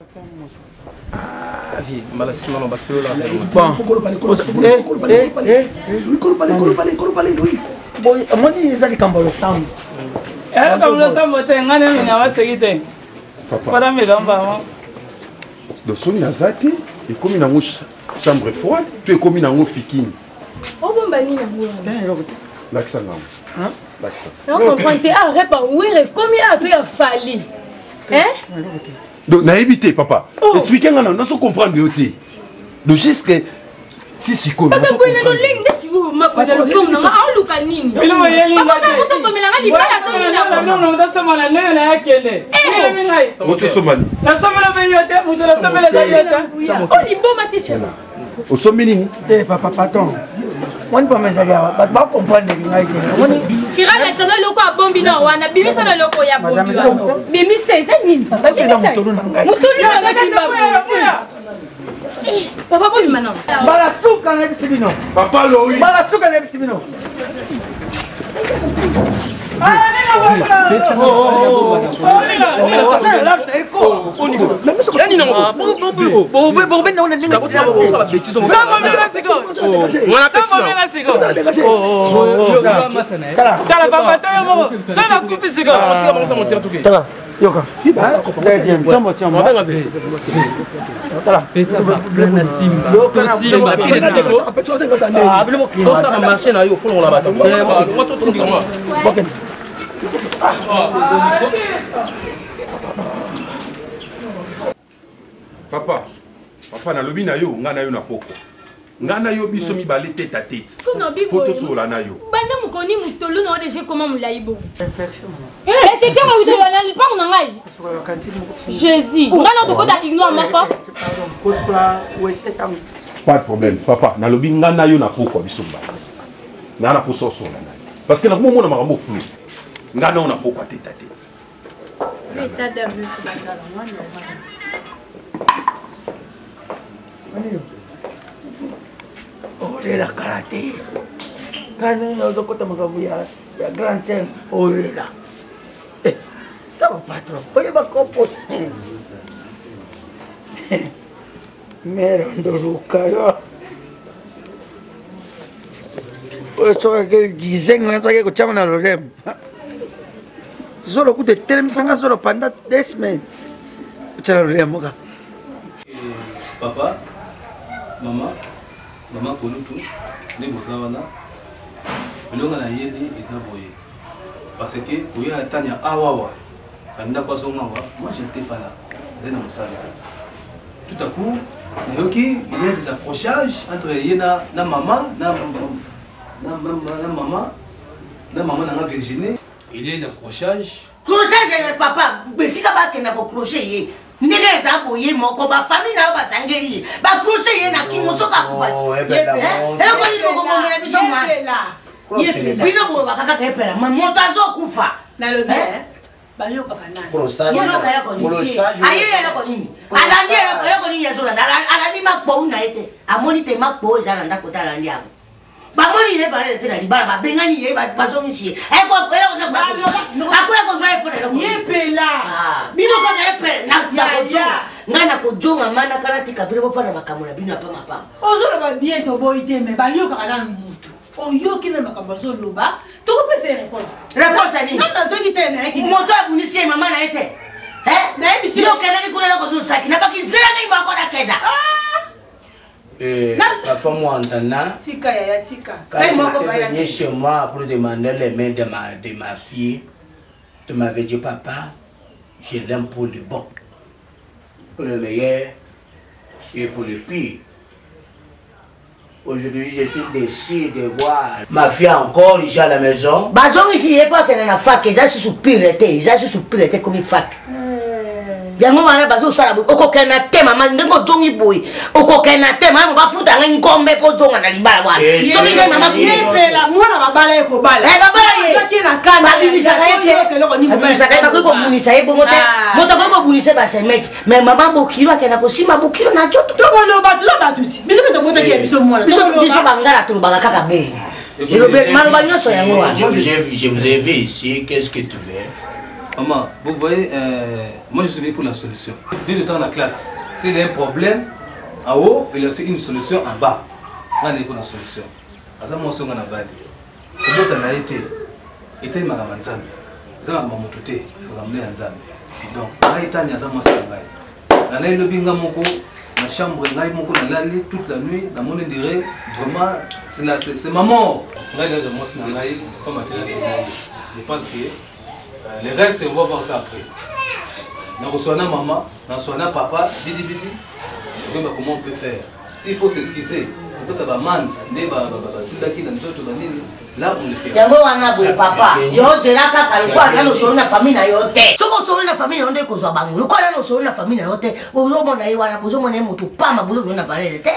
Ah, vie, malheureusement, on va se le chambre froide, tu es comme une fikine. Oh, bon, bah, l'accent. L'accent. Non, comprends-tu? Arrête, oui, comme il a tout fallu. Hein? Donc, naïveté, papa. Expliquez-moi, non, on comprend bien. Le geste que si c'est comme ça. Papa, patron. On ne peut pas me comprendre. Papa, papa na lobi na yo, ngana yo na poko. Ngana yo biso mi balé tête à tête. Photo sur la na yo. Bana mukoni mutolo na déjà comment mulaibo. Perfection. Effectivement vous devez aller pas on ngai. Jésus, ngana to kota ignore mako. Pas de problème, papa. Na lobi ngana yo na poko biso ba. Ngana ko so na na. Parce que na mo na makambo flou. Ngana on na poko tête à tête. L'état d'abus bazala mwana. Oh, c'est la karaté. Quand on a dit que la grande scène, oh là. Eh, ça va pas trop. Oh, il va composer. Merde, on doit oh, ça que Gizeng, ça que tu as dans le rem. Solo coup de terme, ça solo pendant 2 semaines. Tu as le rem, mon gars. Papa, maman, maman Kolutu, les Bosawana, le long à la yéli et ça voyait. Parce que, quand il y a Tania Awawa, quand il y a moi j'étais pas là, j'étais dans mon salon. Tout à coup, il y a des accrochages entre Yéna, na maman, na Virginie. Il y a des accrochages. Crochet, papa, mais si tu as crochet, ndenge za boye moko ba famille na ba sangeli ba crochet ye na kimosoka kuba eloko ni moko komela biso mwa biso bo ba kaka kepela moto azokufa na lobi ba yoka kanani crochet ayele eloko nini alandi eloko nini yazola alandi makpo na ete amoni te makpo ezala ndako tala ndiango bamoni ne balele te na libala babengani ye bazongisi eko eloko na akoya kozwa epona eloko yepela bino kaka epela na kojonga ngana kojonga mana kana tika bino bofana makambo na bino apa mapamba ozoloba bien to boy te me ba yoka kana mutu oyoki na makambo zoloba to ko pesa réponse ni ngana zoki te na yaki moto abunisi mama na ete na ebiso yo kana ki kuna ko saki na baki nzela ngai ba ko na keda papa moi Antana, tika ya tika. Quand tu es venu chez moi pour demander les mains de ma fille, tu m'avais dit papa, je l'aime pour le bon, pour le meilleur et pour le pire. Aujourd'hui, je suis déçu de voir ma fille encore ici à la maison. Bazon ici, il n'est pas qu'elle a la fac, ils ont soupiré, ils ont soupiré comme une fac. Yango wana bazo sala okokena te mama ndenge jongi boy okokena te mama bafuta ngani kombe po zonga na libala bwana so ngai mama yepela mwana babala eko bala babala ye sakina kana babibisa kai ba ko bunisa ye bongo te moto ko bunisa ba semek mais mama bokilo akena ko sima bokilo na joto to bono ba tuti biso beto bota ki biso mwana biso bangala to baka kaka be je vous ai vu ici, qu'est-ce que tu veux? Maman, vous voyez, moi je suis venu pour la solution. Dès le temps dans la classe, s'il y a un problème en haut, il y a aussi une solution en bas. On est pour la solution. Parce que moi, je suis en bas. Comment tu as été ma mamanzambi? Je suis ma mototé, je suis donc, je suis en bas. Je suis en bas. La chambre, toute la nuit, dans mon intérêt, vraiment, c'est ma mort. Je pense que le reste, on va voir ça après. Nous reçoit maman, nous reçoit papa, comment on peut faire. S'il faut s'excuser, ça va mande, là on le fait. Papa, yo c'est là que quoi là nous sommes la famille na yote. Ce qu'on sommes la famille on dit qu'on soit bangu. Quoi là nous sommes la famille na yote. Bozo mona iwana, bozo mona moto pas ma bozo na parler te.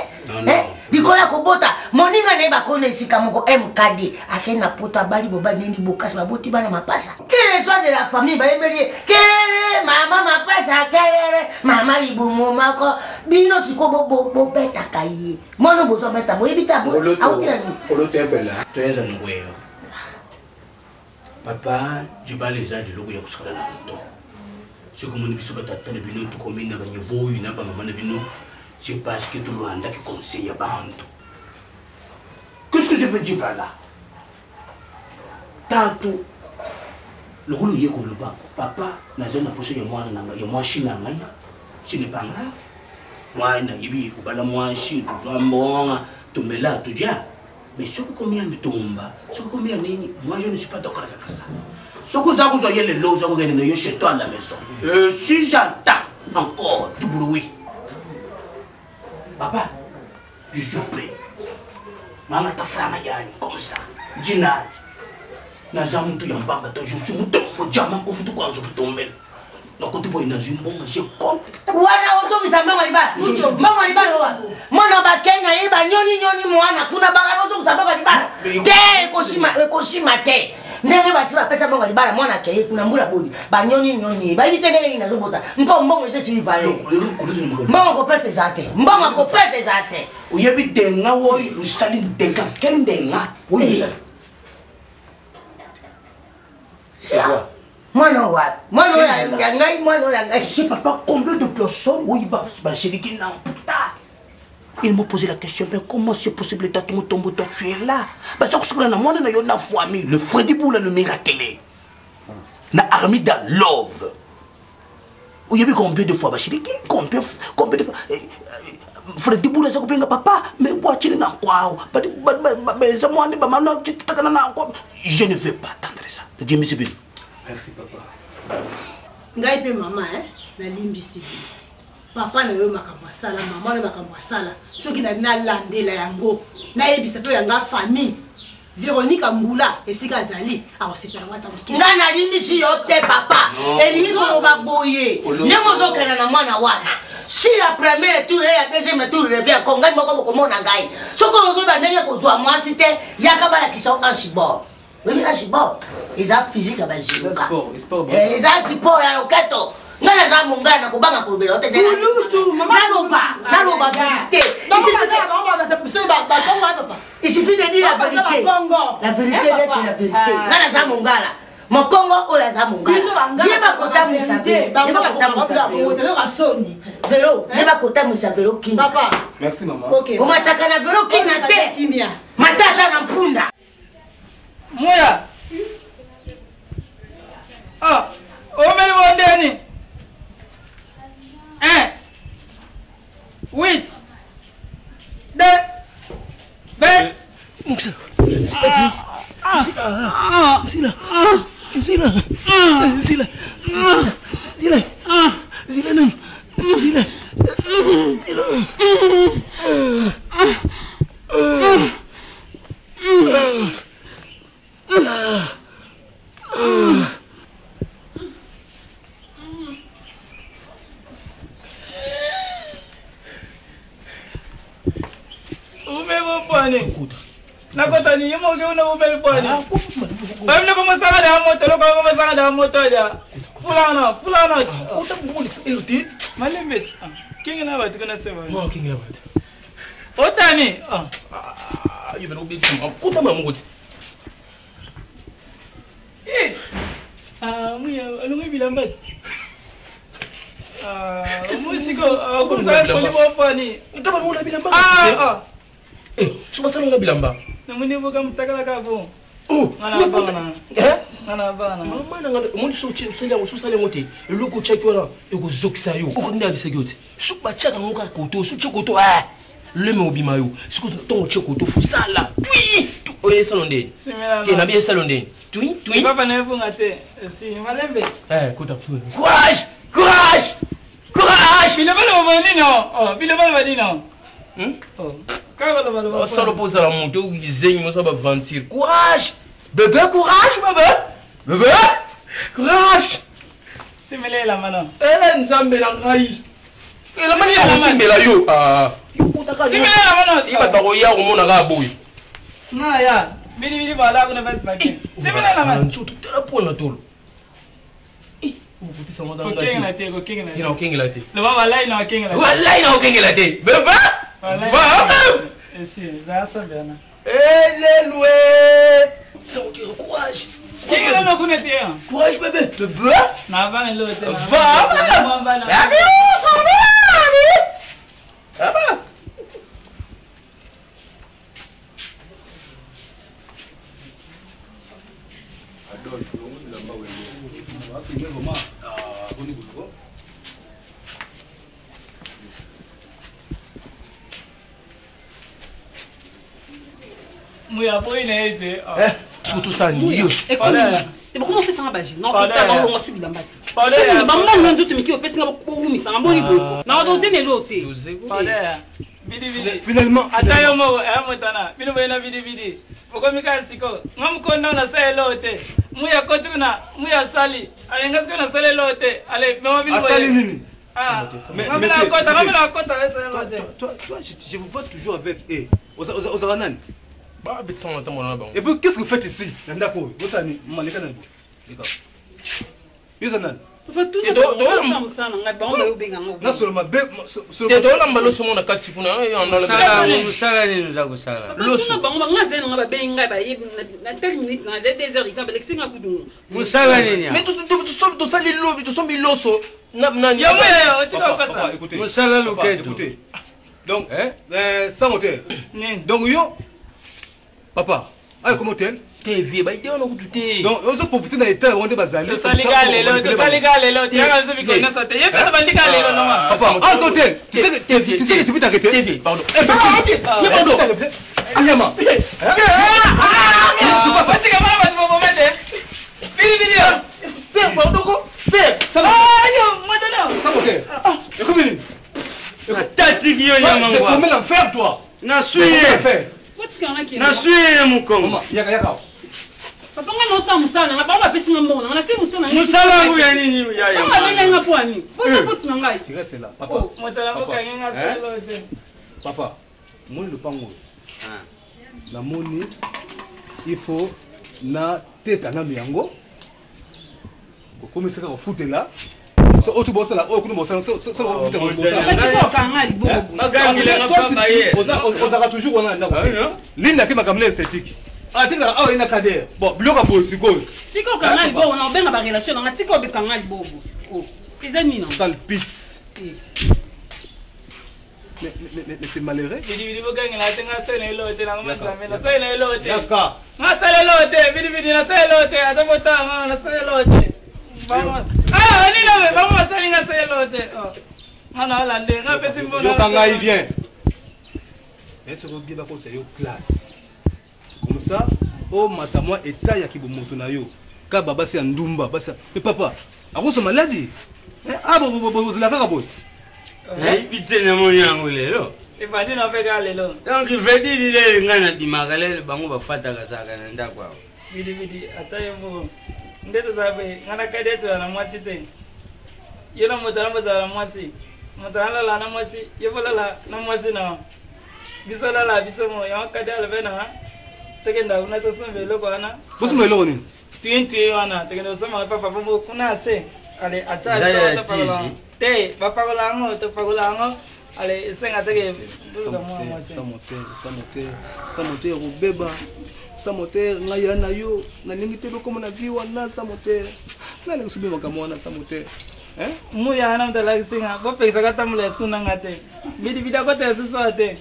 Bikola kobota, moninga ne ba kone sika moko MKD. Akena pota bali boba nindi bokasi baboti bana mapasa. Quelle soit de la famille ba ebelie. Quelle mama mapasa, quelle mama libumu mako. Bino siko bo beta kai. Mono bozo beta bo ibita bo. Autila ni. Olo temple là. Tu es un nouveau. Papa, je bats les âges de l'eau et je suis ce que mon épisode a atteint de venir tout comme il n'a pas vu une maman de venir, c'est parce que tout le monde a qui conseille à Bando. Qu'est-ce que je veux dire par là? Tato, le rôle est que le bas, papa n'a jamais posé de moi, il y a moi chine, ce n'est pas grave. Moi, il y a moi chine, tout ça, bon, tout me là, tout ça. Mais ce que combien me tombe, ce que combien moi je ne suis pas d'accord avec ça. Ce que vous voyez les lots, vous avez chez toi à la maison. Si j'entends encore du bruit, papa, je suis prêt. Maman ta femme comme ça, Dina, Nazam tu yamba, je suis un peu diamant qu'on fait tout quand je peux tomber. Donc tu peux y nager bon, je compte. Wana oto kisamba ngaliba. Mama ngaliba lowa. Mwana ba Kenya iba nyoni mwana kuna baga oto kisamba ngaliba. Te koshima te. Nenge basi ba pesa mwana ngaliba mwana ke kuna mbula bodi. Ba nyoni. Ba ite ngeni nazo bota. Mbongo ese silvale. Mbongo ko pesa zate. Mbongo ko pesa zate. Uyebi denga wo usali denga kendenga. Wo usali. Moi non, je sais pas combien de personnes où il va il m'a posé la question, mais comment c'est possible que tu es là? Parce que le Freddy Boula le miracle. Na Armida Love. Où il y a combien de fois? Combien de fois? Freddy Boula, c'est combien de papa? Mais je ne veux pas attendre ça. Dieu me suit. Merci papa. Ngai pe maman na limbisi. Papa na yo makambo sala, maman na makambo sala. Soki na landela yango, na yebisa pe yanga famille. Véronique Mbula esika zali, awo sepela wata mukina. Nga na limbisi yote papa. Elimi ko ba boye. Nengo zokana na mwana wana. Si la première tour et la deuxième tour revient comme ngai moko ko mona ngai. Soko ozo ba ndenge ko zwa mwasi te, yakabala kiso en chibord. Oui, mais c'est bon. Ils ont physique à base. Ils ont sport. Ils ont sport à l'ocato. Nous avons mon gars, nous avons pour le il suffit de dire la vérité. La vérité est la vérité. Nous avons mon gars là. Mon Congo, on l'a mon gars. Il n'y a pas qu'au temps où ça fait. Il n'y a pas qu'au temps où ça fait. Vélo. Il n'y a pas qu'au temps où ça fait. Papa. Merci maman. On m'attaque à la vélo qui n'a pas. Matata n'a punda. Moya. Ah, o mel wondeni. 1 8 2 20. Nakota ni mo ke una ubel poni. Bamle ko masanga da moto lo ko masanga da moto ja. Fulana. Kuta mbuli elti. Malembe. Kingi na watu kana sema. Mo kingi na watu. Otani. Yebe no bisi mo. Kuta mamuguti. Ah, muya, alungi bilambat. Ah, musiko, comme ça, pour les wapani. Kama muna bilamba. Ah, Suba sana una bilamba. namuni boka mtakala kabo. Oh, Ngana bana. Ngana bana. Mama nanga mundi so chela usale ngote. Eloko chakwa eko zokisa yo. Uko nda bisegote. Suba chaka ngoka koto, su chokoto le me obima yo. Suko tongo chokoto fusala. Tui. Oye salonde. Simela. Ke na bien salonde. Tui. Papa na efu ngate. Si malembe. Kota pu. Courage! Courage! Courage! Bile bale bani no. Oh, bile bale bani no. Oh. Kaba bale bale. Solo posa la monte ou zengi mo so ba ventir. Courage! Bébé, courage, bébé! Bébé! Courage! Simela la mano. Nzambe na ngai. La mani ya simbela yo. Simela la mano. Iba bako ya ko mona ga boy. Na ya. Bili bala ko na bat baki. Simela la mano. Nchutu tela pona tolo. Kokengela te. Le baba lai na kokengela. Wallahi na kokengela te. Bébé! Wallahi. Si, za sabena. Alléluia! Ça on dit courage. Kengela no kunete. Courage bébé. Bébé? Na va le te. Va. Ah bah. Muya foi na ete. Surtout ça niyo. Et comment c'est ça bagi? Non, pas on subi lamba. Pale. Maman non nzoto miki opesi ngabo ko umi sa ngabo ni boko. Na doze ne lote. Pale. Bidi. Finalement, atayo mo amotana. Bino bena bidi. Boko mika siko. Ngam ko na sa lote. Muya kochuna, muya sali. Ale ngasko na sale lote. Ale mama bino. Asali nini? Ah. Mais toi, je vous vois toujours avec eux. Aux Aranan. Et puis, qu'est-ce que vous faites ici? Nandako, vous savez, Malika Nando. D'accord. Yosanan. Non seulement, écoutez. Donc, sans hôtel. Donc, yo, papa, allez, comment hôtel? TV, bah, il on a goûté. Donc, on se profite dans les terres, on est basé. Tu sais que tu peux t'arrêter. TV, pardon. Anyama. Papa nga no sa musala nga ba pesi nga mbona na se musona musala ngu ya nini ya ya nga lenga nga poani bona fotu na ngai Tu restes là papa motala mo kanyenga selo te papa moi le pango la moni il faut na teta na miango ko komisa ko futela so otu bossa la o kuno bossa so futa mo bossa ka nga libobo agangile nga pamba ye oza toujours wana ndako linda ke makamle esthétique atinga awa ina kader bon biloko boy sikoyo tiko ka nga libobo na obenga ba relation na tiko be ka nga libobo oh eza nini sale pits mais c'est malheureux bidi bogangela atenga sene lote na ngoma zamela sene lote yaka nga sene lote bidi na sene lote atabota na sene lote vamos ni na vamos sene nga sene lote mana lande nga pesi mbona yo kanga i bien est-ce que biba ko yo classe comme ça oh matamwa état ya kibomoto na yo ka baba si ndumba basa mais papa akoso maladie bo la kaka boy Bitene mo yango lelo. E bandi na peka lelo. Donc vedi lile ngana di magalele bango bafata kasaka na ndakwa. Bidi ataye mo. Ndeto zabe ngana kadeto na mwasi te. Yena motala za mwasi. Motala la na mwasi, yevola la na mwasi na. Bisala la bisomo ya kadala bena. Tegenda una to sombe loko ana. Bosumo loko ni. Twinti wana tegenda soma papa bobo kuna se. Ale acha te bapagolango to pagolango allez senga teke sa moteur obeba sa moteur ngaya na yo na ningi te ko na viwa na sa moteur na le subi makamwa na sa moteur muya na mtala singa ko pesa kata mule suna ngate bidi bida ko te suso ate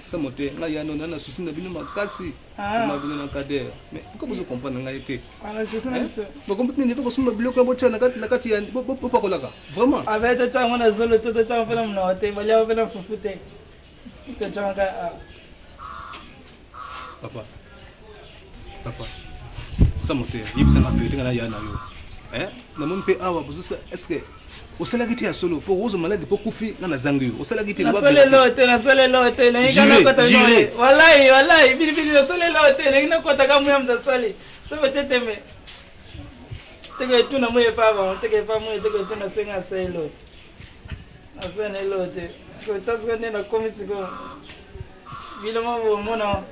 sa moteur ngaya no na susi na bino makasi ma bino na kader mais ko bozo comprendre ngaya te ala sisina so ba comprendre ni ko suma biloko bo chana na kati ya bo pa kolaka vraiment avec te changa na solo te changa fela mna te balia fela fufute te changa papa sa moteur yibisa na vérité ngana ya na yo na mon pe awa bozo est-ce que au sala kiti ya solo pour ozo malade pour kufi ngana zangu au sala kiti na sole lote na ngana kota no wallahi bili na sole lote na ngana kota kama ya mda sole sema cheteme tege tu na moye papa tege pa moye tege tu na senga selo asene lote siko tasko ne na komisiko bila mambo mona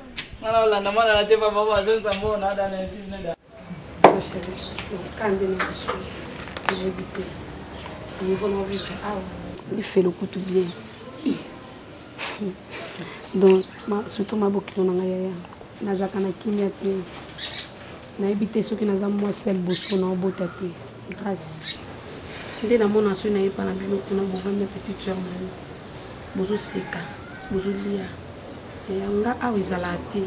ngana la na mara na te papa baba zonza mbona ada na sisi nenda il fait le coup tout bien. Donc, surtout ma boucle na ngaya nazaka na kimia te na ebite soki naza mwasel boso na obota te grâce nde na mona so na yepa na biloko na bovanda petite sœur na yo bozo seka bozo lia nga awa ezala te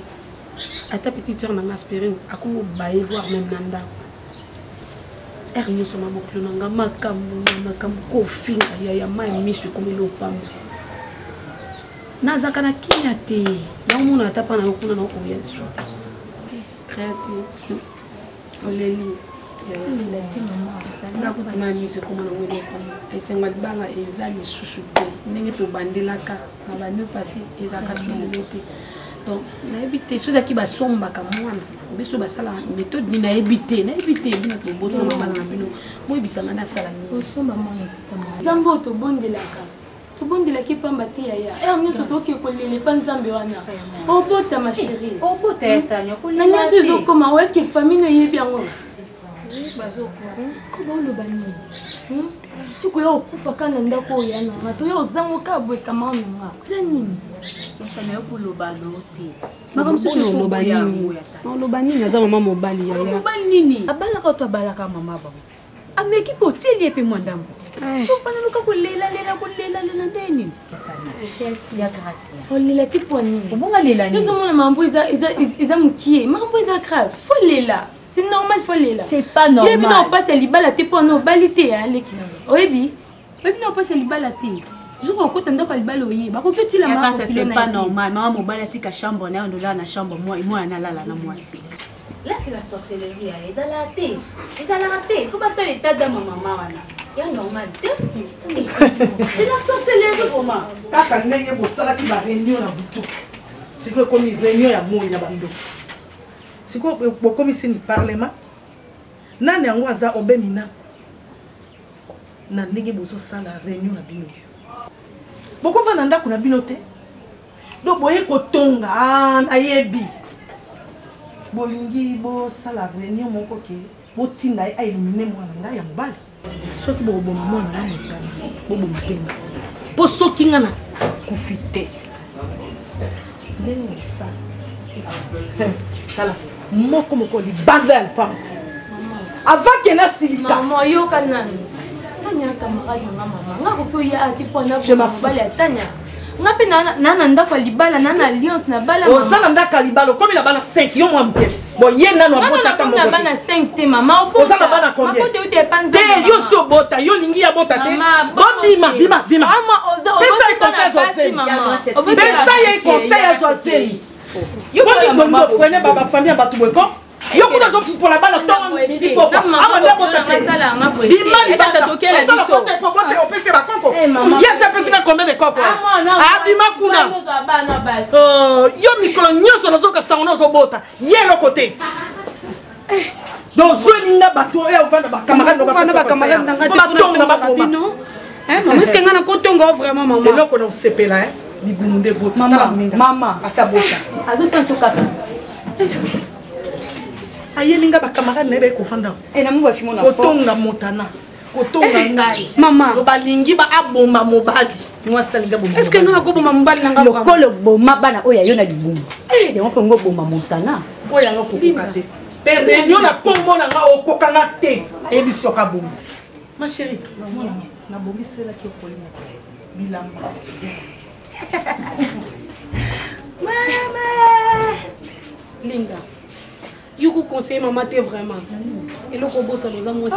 ata petite sœur na nga aspirine akongo baye voir même na ndako er nyonso mabokilo na nga makambo kofinga ya mai miso ekomeli opamba nazaka na kimia te naomona ata mpa na yo kuna na okoya suta créative oleli nakutuna miso ekoma na ngweli opamba esengo libala eza lisusu te ndenge tobandelaka na bande pasi ezalaka solelo te donc nayebi te so ezalaki basombaka mwana biso basala méthode ni nayebi te bino tobosomba bana na bino boyebisanga nasala osomba mwana nzambe oyo tobondelaki pamba te yaya nyonso toke kolela epa nzambe wana obota ma chérie na nyonso ezokoma o estce famille oyebi yango baoloba nini tikoya okufa ka na ndako oyo yananga toya ozangoka abwekama nanga za nini oloba nini aza mama mobali yayamobali nini abalaka to abalaka mama bango ameki po tieli epe mwandambo ofana luka kolela nde nini ya grâce olela ti po nini obonga lela nini yozomona mambo eza mokie mambo eza grave fo lela c'est normal fo lela c'est pas normal yebi na opasa libala te mpo na obali te aleki oyebi na opasa libala te jour okota ndako libala oyeba bakopetila mama c'est pas normal mama mobali atika chambre na yo ndola na chambre moi nalala na mwasi. Là c'est la sorcellerie ezala te faut pas faire l'état de maman wana ya normal te c'est la sorcellerie vraiment kaka ndenge bosalaki ba réunion na butu siko komi réunion ya moya bando siko bokomi sini parlement nani yango aza obemina na ndenge bozo sala réunion na bino boko na ndako na bino te donc boye kotonga nayebi bolingi bo sala réunion moko ke botinda ay éliminer mwana nga ya mobali soki boboma mwana na motana boboma penga po soki nga na kufite ndenge sa kala moko moko libanda ya lupango avant ke nasilika mama yoka nani tanya camarade nga mama nga kokoya ati pona mobali atanya nga pe nana ndako libala nana alliance na bala mama ozana ndako libala komi na bana 5 yo mwa mpete bon ye nano abota ta na bana 5 te mama ozana bana combien te yo so bota yo lingi ya bota te bima pesa ye conseil azoseli yo bongo frene baba famille bato bweko yo kuna to pour la bana to ndi papa amanda bota te bima bata tokela biso popote opese ba koko yesa pesi na combien de koko bima kuna yo mikolo nyoso nazoka sango zo bota ye lo côté donc zolinga bato e ovanda ba camarade na bakoma maman est-ce que ngana kotonga vraiment maman eloko na osepela libunde vote mama asabota azosanso kaka ayelinga ba camarade na be kofanda na mwa fimo na kotonga motana kotonga ngai mama lo balingi ba aboma mobali Moi salinga bomba. Est-ce que nous avons bomba mbali nanga le col bomba bana oya yo na libumba. Et on peut ngo bomba montana. Oya nga kokate. Père yo na kombo na nga okokanga te. Ebisoka bomba. Ma chérie, na bombi sela ki okolima. Bilamba. Maman. Linda. Yuko conseille maman te vraiment. Et le combo ça nous a moi si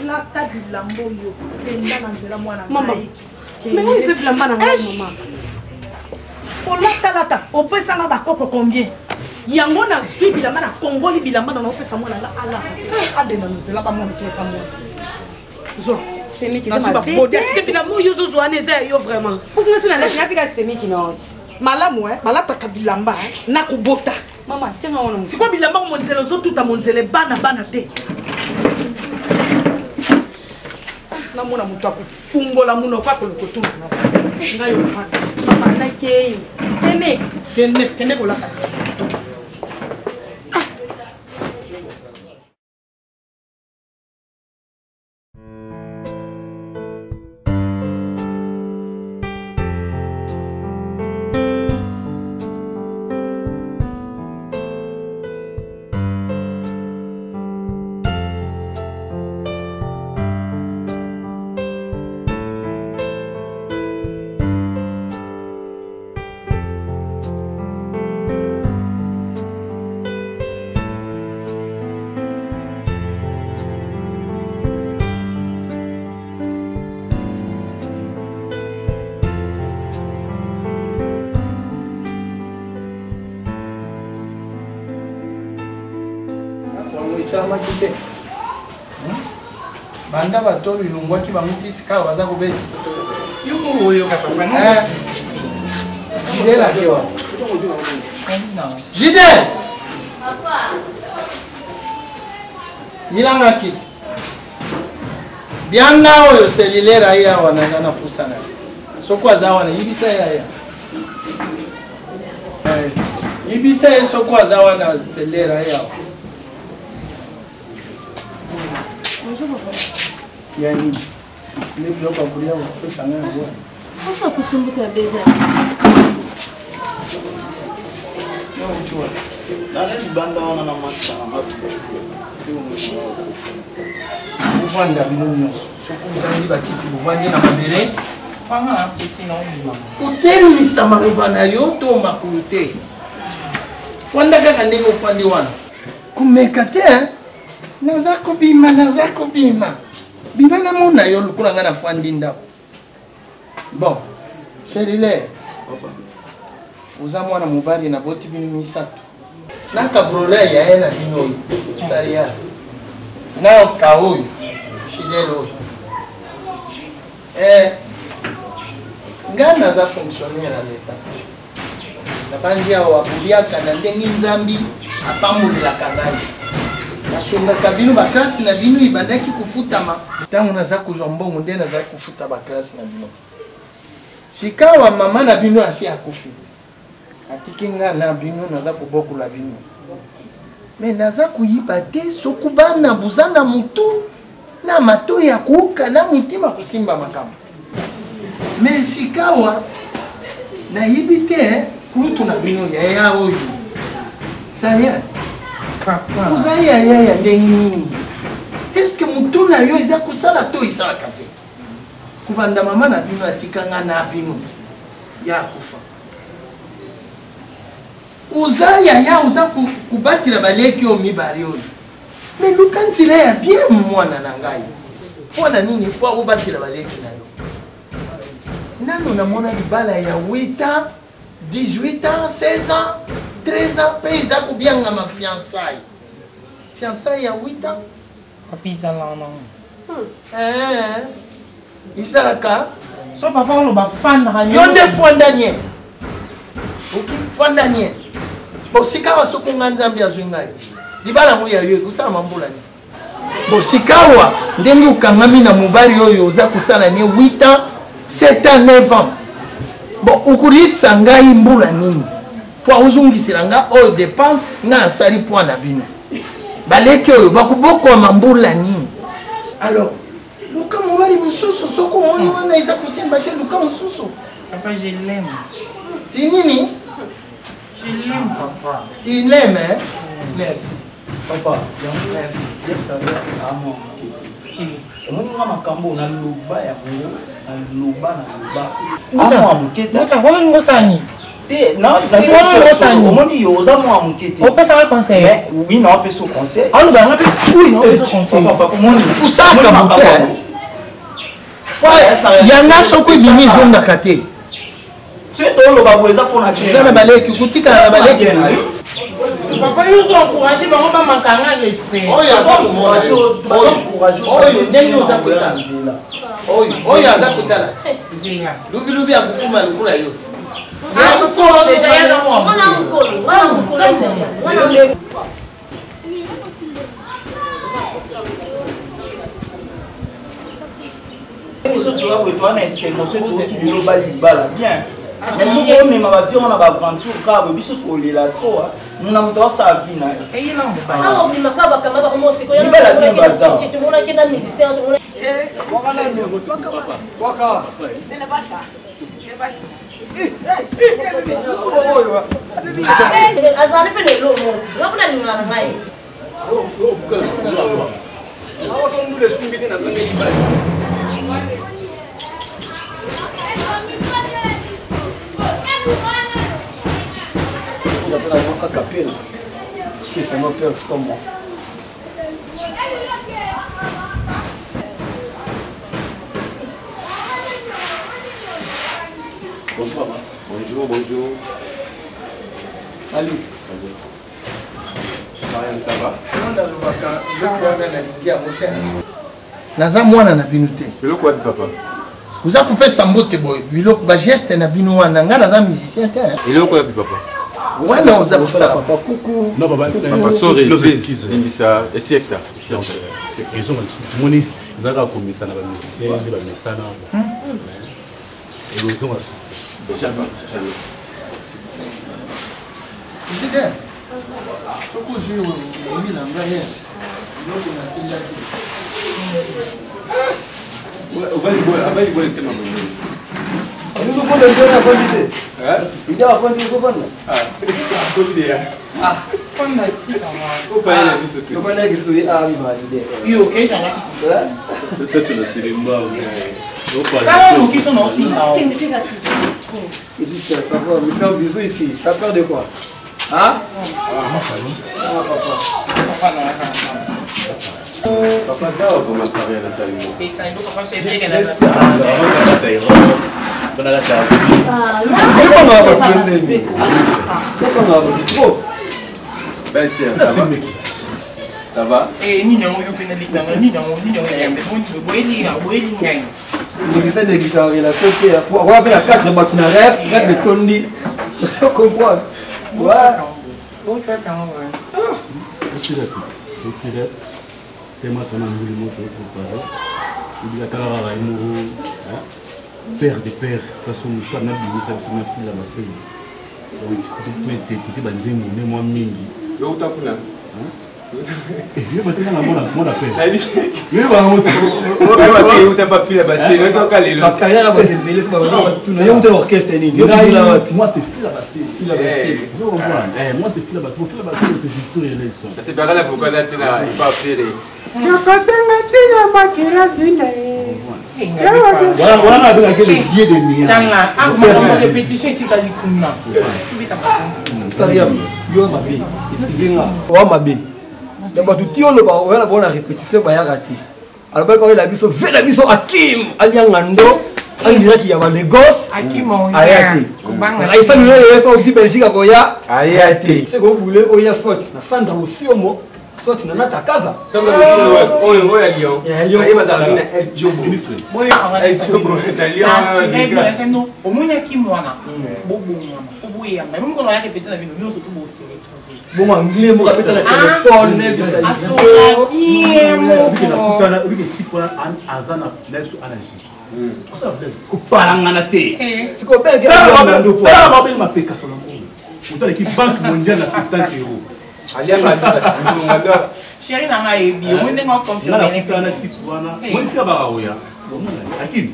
le la ta bilambo yo. Penda na nzela mwana maman. Mais oui, c'est bilamba na maman. Pour lata, on peut s'en avoir combien? Yango na zui bilamba na Congoli bilamba na on peut s'en mwana ala. Ade na nzela ba mon ke fa moi. Zo. C'est mi qui ça m'a dit. Est-ce que bilamba yo zo zo aneze yo vraiment? Pour que na la pika c'est mi qui non. Malamu balata ka bilamba na kubota. Maman, tiens moi on. C'est quoi bilamba mo nzela zo tout à mon nzela bana te. Na mona mutu akufungola muno kwa kolokotuna. Ngayo pata. Mama na ke. Seme. Kene kola ka. Makite banda bato bilungwa ki bamutisika baza kobeti yuko oyo kapapa Jide la kewa Jide papa yilanga kiti bianga oyo selilera ya wana na pusana soko azawana yibisa ya yibisa soko azawana selilera ya Yani, ni bloco aburia o sangue agora. Essa costuma ser beza. Não, chua. Nada de banda ona na massa. Uvanda bilonyoso. Sokuza bakiti buvandi na mabere. Panga isi na umma. Kuteli misamaruba na yo to makulite. Fwanda kaka ndenge ufandi wana. Kumekate nazako bima. Bimana mona yo lukula ngana fwandi ndako. Bon, chérile. Papa. Uza mwana mubari na boti bimi misato. Na kabrole ya ena bino saria. Na kaoyo. Shidelo. Ngana za fonctionner na leta. Na bandia wa bulia kana ndengi nzambi apamulila kanani. Nasonga kabino ba classe na bino ibandaki kufutama. Tangu naza kuzombongo nde naza kufuta ba classe na bino. Sikawa mama na bino asi akufi. Atikinga na bino naza kubokula bino. Me naza kuyiba te sokubana buzana mutu na mato ya kuka na mutima kusimba makamba. Me sikawa na yibite kurutu na bino ya oyo. Saria. Papa. Uzai ya ndengi. Est-ce que mutu na yo iza kusala to isala kape? Kubanda mama na bino atikanga na bino ya kufa. Uza kubatira baleki o mibari oyo. Mais lukanzira ya bien mwana na ngai. Pona nini kwa ubatira baleki na yo? Nano na mona libala ya 8 ans, 18 ans, 16 ans, 13 ans, pe iza kubianga ma fiançailles. Fiançailles ya 8 ans. Papi zala na. Isalaka. So papa on ba fan na yonde fondanie. OK, fondanie. Bon sikawa sokunga nzambi azwingai. Libala mu ya yo kusala mambula ni. Bon sikawa ndenge ukangami na mubali oyo uza kusala ni 8 ans, 7 ans, 9 ans. Bon ukulitsa ngai mbula nini? Kwa uzungisira nga oyo dépense nga sali point na bino. Baleki oyo bakuboko mambula nini? Alors, luka mobali mosusu soko omoni wana eza kosemba te luka mosusu. Papa, je l'aime. Ti nini? Je l'aime, papa. Tu l'aimes, hein? Merci. Papa, merci. Yes, sir. Amo. Omoni nga makambo na loba ya bongo, na loba. Amo amukete. Ngoma ngosani. Te, non, omoni yo oza mo amukete. On peut savoir conseil. Oui, non, on peut se conseil. Ah, oui, non, on peut se conseil. Papa, omoni. Pour ça, yanga soko ebimi ezongaka te. C'est tout le babou eza pona bien. Eza na baleki kutika na baleki. Papa, ils sont encouragés, mais on va manquer à l'esprit. Oh, aza courageux. Oh, ndenge oza kosala. Oh, aza kotala. Lubi akukuma lokola yo. Ah, mukolo déjà ya na moi. Wana mukolo. Biso toya boye toa na esengoso toyoki liloba libala bien. Mais soki omema bavie wana baaventure kaka boye biso tolela to muna moto asala vi na libala bien baza. azali mpe lelo ngakuna lingana na ngai Bonjour, papa. Bonjour. Salut. Marianne, ça va? Naza mwana na bino te. Biloko wapi papa? Oza kopesa mbote boye biloko bageste na bino wana nga naza musicien te. Biloko wapi papa? Wana oza kosala papa kuku. Non papa, sorry, please. Limbisa, esi hectare. Raison moni zaka komisa na ba musicien, ba mesana. Raison asu. Jamais. C'est bien. Pourquoi je vais la manière? Vai igual tema bonito. Não vou dar a quantidade. Se der a quantidade, eu vou dar. Quantidade. Fanda. O pai é isso aqui. Eu vou dar isso aí, mas e o que já lá? Você tá na cerimba, ça va, qui sont en train il dit ça va, me faire un bisou ici. T'as peur de quoi? Hein? Papa, dá uma matéria na tela. Isso aí, papa, você vê que ela ça va? Eh, ni non, on peut pas dire ni non, il fait des guichets la société pour avoir la carte de Bakunarep, carte de Tondi. Je comprends. Ouais. Bon, tu vas quand même. Aussi la pizza. Aussi la. Tema tona nguli moto préparé. Il y a carara imuru. Père de père, façon pas na bimisa na fila basé. Donc, tu peux t'écouter banzemu ne moi mingi. Yo utakuna. Je vais te mon appel. Je vais te pas fil à basser. Je vais caler la carrière va te mêler ça. Tu n'as pas d'orchestre ni. Moi c'est fil à basser, fil à basser. Je comprends. Moi c'est fil à basser. Fil à basser c'est du tout les sons. C'est pas là pourquoi là tu n'as pas fait. Voilà avec les billets de mien. Dans la répétition tu vas dire comment. Yo mabe. Isinga. Wa mabe. D'abord tout tio le ba on a bonne répétition ba ya raté. Alors ba ko la biso ve la biso Hakim aliangando on dirait qu'il y a des gosses Hakim ayati. Ai fa nyo yeso di Belgique ko ya ayati. C'est go boule o ya sport na fanda usiomo soit na nata kaza. Samba usiomo oyo yo. Ayi bazala na el jobo. Moyo fanga el jobo d'ailleurs. C'est non. Au moins Hakim wana. Bobo wana. Faut bouiller mais même quand on a répété la vie nous surtout bosser. Bon anglais mo rapeta na téléphone ne bisa asola bien mo kana ubike tipo an azana lesu anaji ça veut ko parangana te siko bege na ndo po para mabel mapeka solo ngo utale ki banque mondiale na 70 euros alianga ngalo chérie na ngai bi mo ndenga confirmer na tipo wana mo tsia ba oya Akim.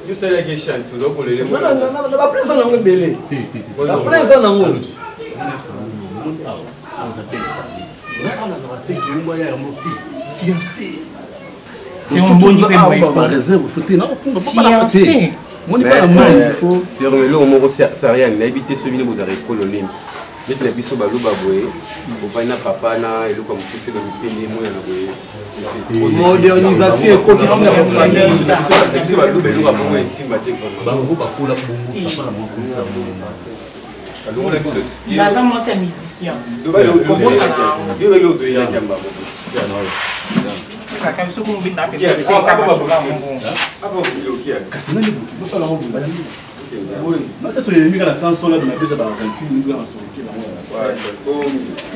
Tu sais les gens chantent, donc on les non, la place en anglais belé. La place en anglais. C'est un bon réserve, faut tenir. Fiancé. On n'est pas la main, il faut. C'est le c'est rien. N'habitez ce milieu vous avez colonie. Mais tu n'as pas de baboué. Vous voyez papa na et le comme c'est le pays moi na modernisation et continue à faire. C'est pas le belo baboué ici matin. Babou babou la bongo, papa la bongo ça bongo. Alors on a vu ça. Bazan moi c'est musicien. Comment ça? Il va le de Yakamba. Kakam suku mbina pe c'est kama hapo hapo kia kasina ni buki bosa la ngo bali oui mata to yemi kala temps là na pesa ba Argentine ni kwa so ki la ouais ko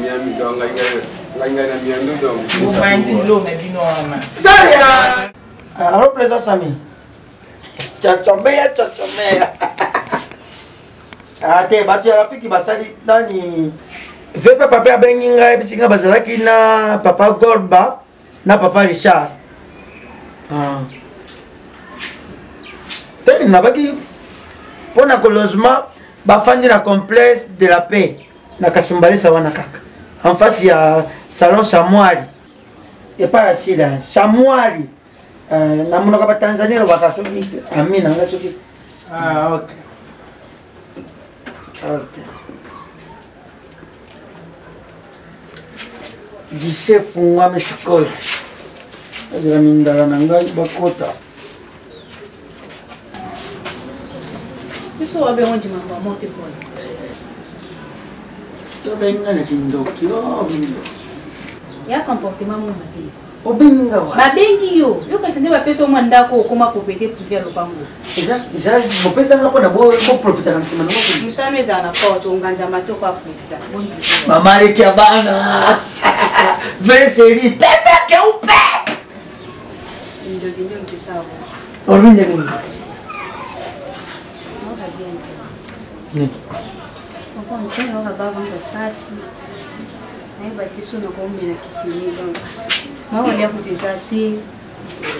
miami do ngai na miami do mo mandi lo na bino na Saya alo presa Sami chachomea ate batu ya rafiki basali nani vepe papa abenginga bisinga bazalaki na papa Gorba na papa Richard. Teni nabaki pour na logement bafandi na complexe de la paix na Kasumbali sawana kaka en face ya salon Chamwali et pas assis là Chamwali na munoka ba Tanzania ba kasoki amina ngasoki OK gise funga mesikoyo azira mindala na ngai bakota Isso abe onde mamma monte poi. Yo venga na kindoki bindo. Ya comportement mon mari. Obenga wa. Ba bengi yo kasende ba peso mwanda ko koma ko pete privé lopango. Isa mo pesa ngapo na bo profiter na sima ngo. Musano eza na porte onganja mato kwa Krista. Mama le kia bana. Veseri pepe ke upe. Ndo vindo mtisawa. Orinde ngi. Ni. Kwa mtendo wa baba ngo kasi. Na batiso na kombe na kisini donc. Na wale kutizati.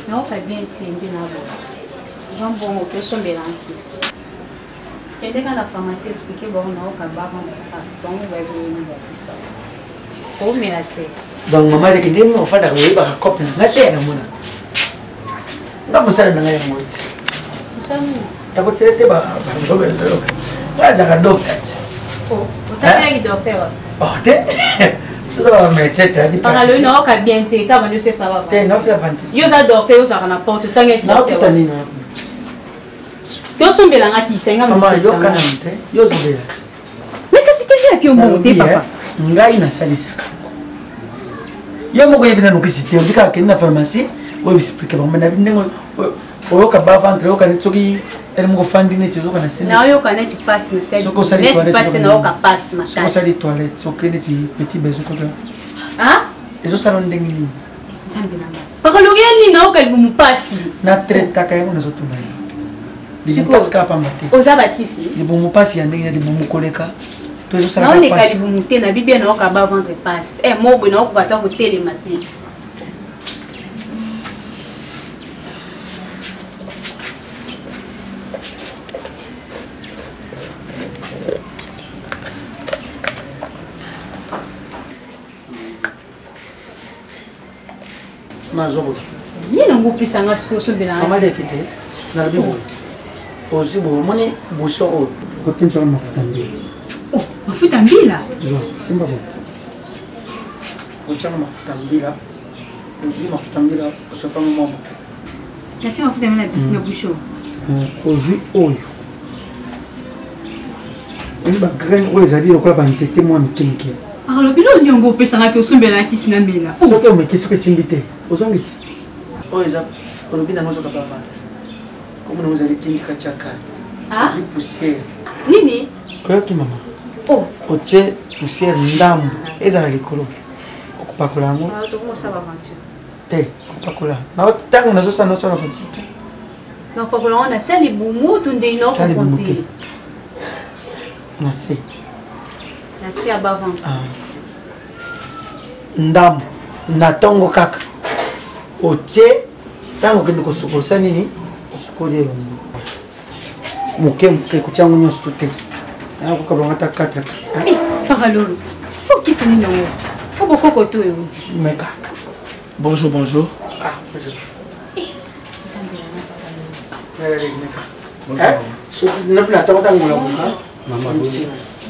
Na oka bien tembe na bo. Vamos au posto melanquis. Pende na pharmacie expliquer bon na oka baba ngo kasi. Donc on va jouer na puissance. Pour melate. Donc maman le kindi mo fada ko iba ka copine na tena muna. Ngamo sana na ngayo moti. Musanu. Yakutelete ba ndobe zo. Kaza ka doctor. Oh, utapeleka ki docteur. Oh, te. Sudo ba médecin tradi. Para le no ka bien te ka bano se ça va. Te no se avanti. Yo za docteur yo za kana porte tangi docteur. Na utani na. Yo sombela ngati senga mo. Mama yo kana mte. Yo zobela. Mais qu'est-ce que tu as pu monter papa? Ngai na salisaka. Yo moko yebina nokisite ndika kena pharmacie. Oyo explique ba mena bindengo. Oyo ka ba ventre yo kana tsoki elle me refandi net zo kana sene. Na yo kana ti passe na sel. Net passe na ka passe ma. Soko sali toilette, soko ne ti petit beso ko. Ah? Ezo salon dengi ni. Zambi na. Paka logeni na ka limu passe. Na treta ka yo na zo tuna. Limu passe ka pa mate. Oza bakisi. Limu passe ya ndengi limu koleka. To ezo sala ka passe. Na ne ka limu te na bibia na ka ba ventre passe. Mo bo na ko kata ko tele mate. Mazobo. Ni na ngupi sanga siko so bela. Mama de kite. Na bibo. Ozi bo moni buso o. Ko tinso mafuta mbili. Oh, mafuta mbila. Zo, simba bo. Kuchana mafuta mbila. Ozi mafuta mbila osofa mama. Nati mafuta mbila na busho. Ozi oyo. Mba grain o ezali okola ba ntete mo mkinki. Alors bilo nyongo pesa ngapi osombela kisina mbila. Soki omekisi ko simbite. Ozongiti. Oeza olobina nozo ka bavanda. Como não usa litinga chaka. Ah? Ozi poussière. Nini? Kwa ki mama. Oh, oche poussière ndambu ezala likolo. Okupakola ngo. Ah, to comment ça va aventure? Te, okupakola. Na tango nazo sana sana aventure. Na pakola on a sali bumu tunde ino ko konti. Nasi. Nasi abavant. Ah. Ndambu na tongo kaka. Oche Tango kende kusukusa nini? Sukule muke kuchangu nyonso te. Ana kokabla ngata 4. Paralolo. Qui c'est nini ngo? Obo koko to yo. Meka. Bonjour, bonjour. Ah, bonjour. Napila tawata ngula ngula. Mama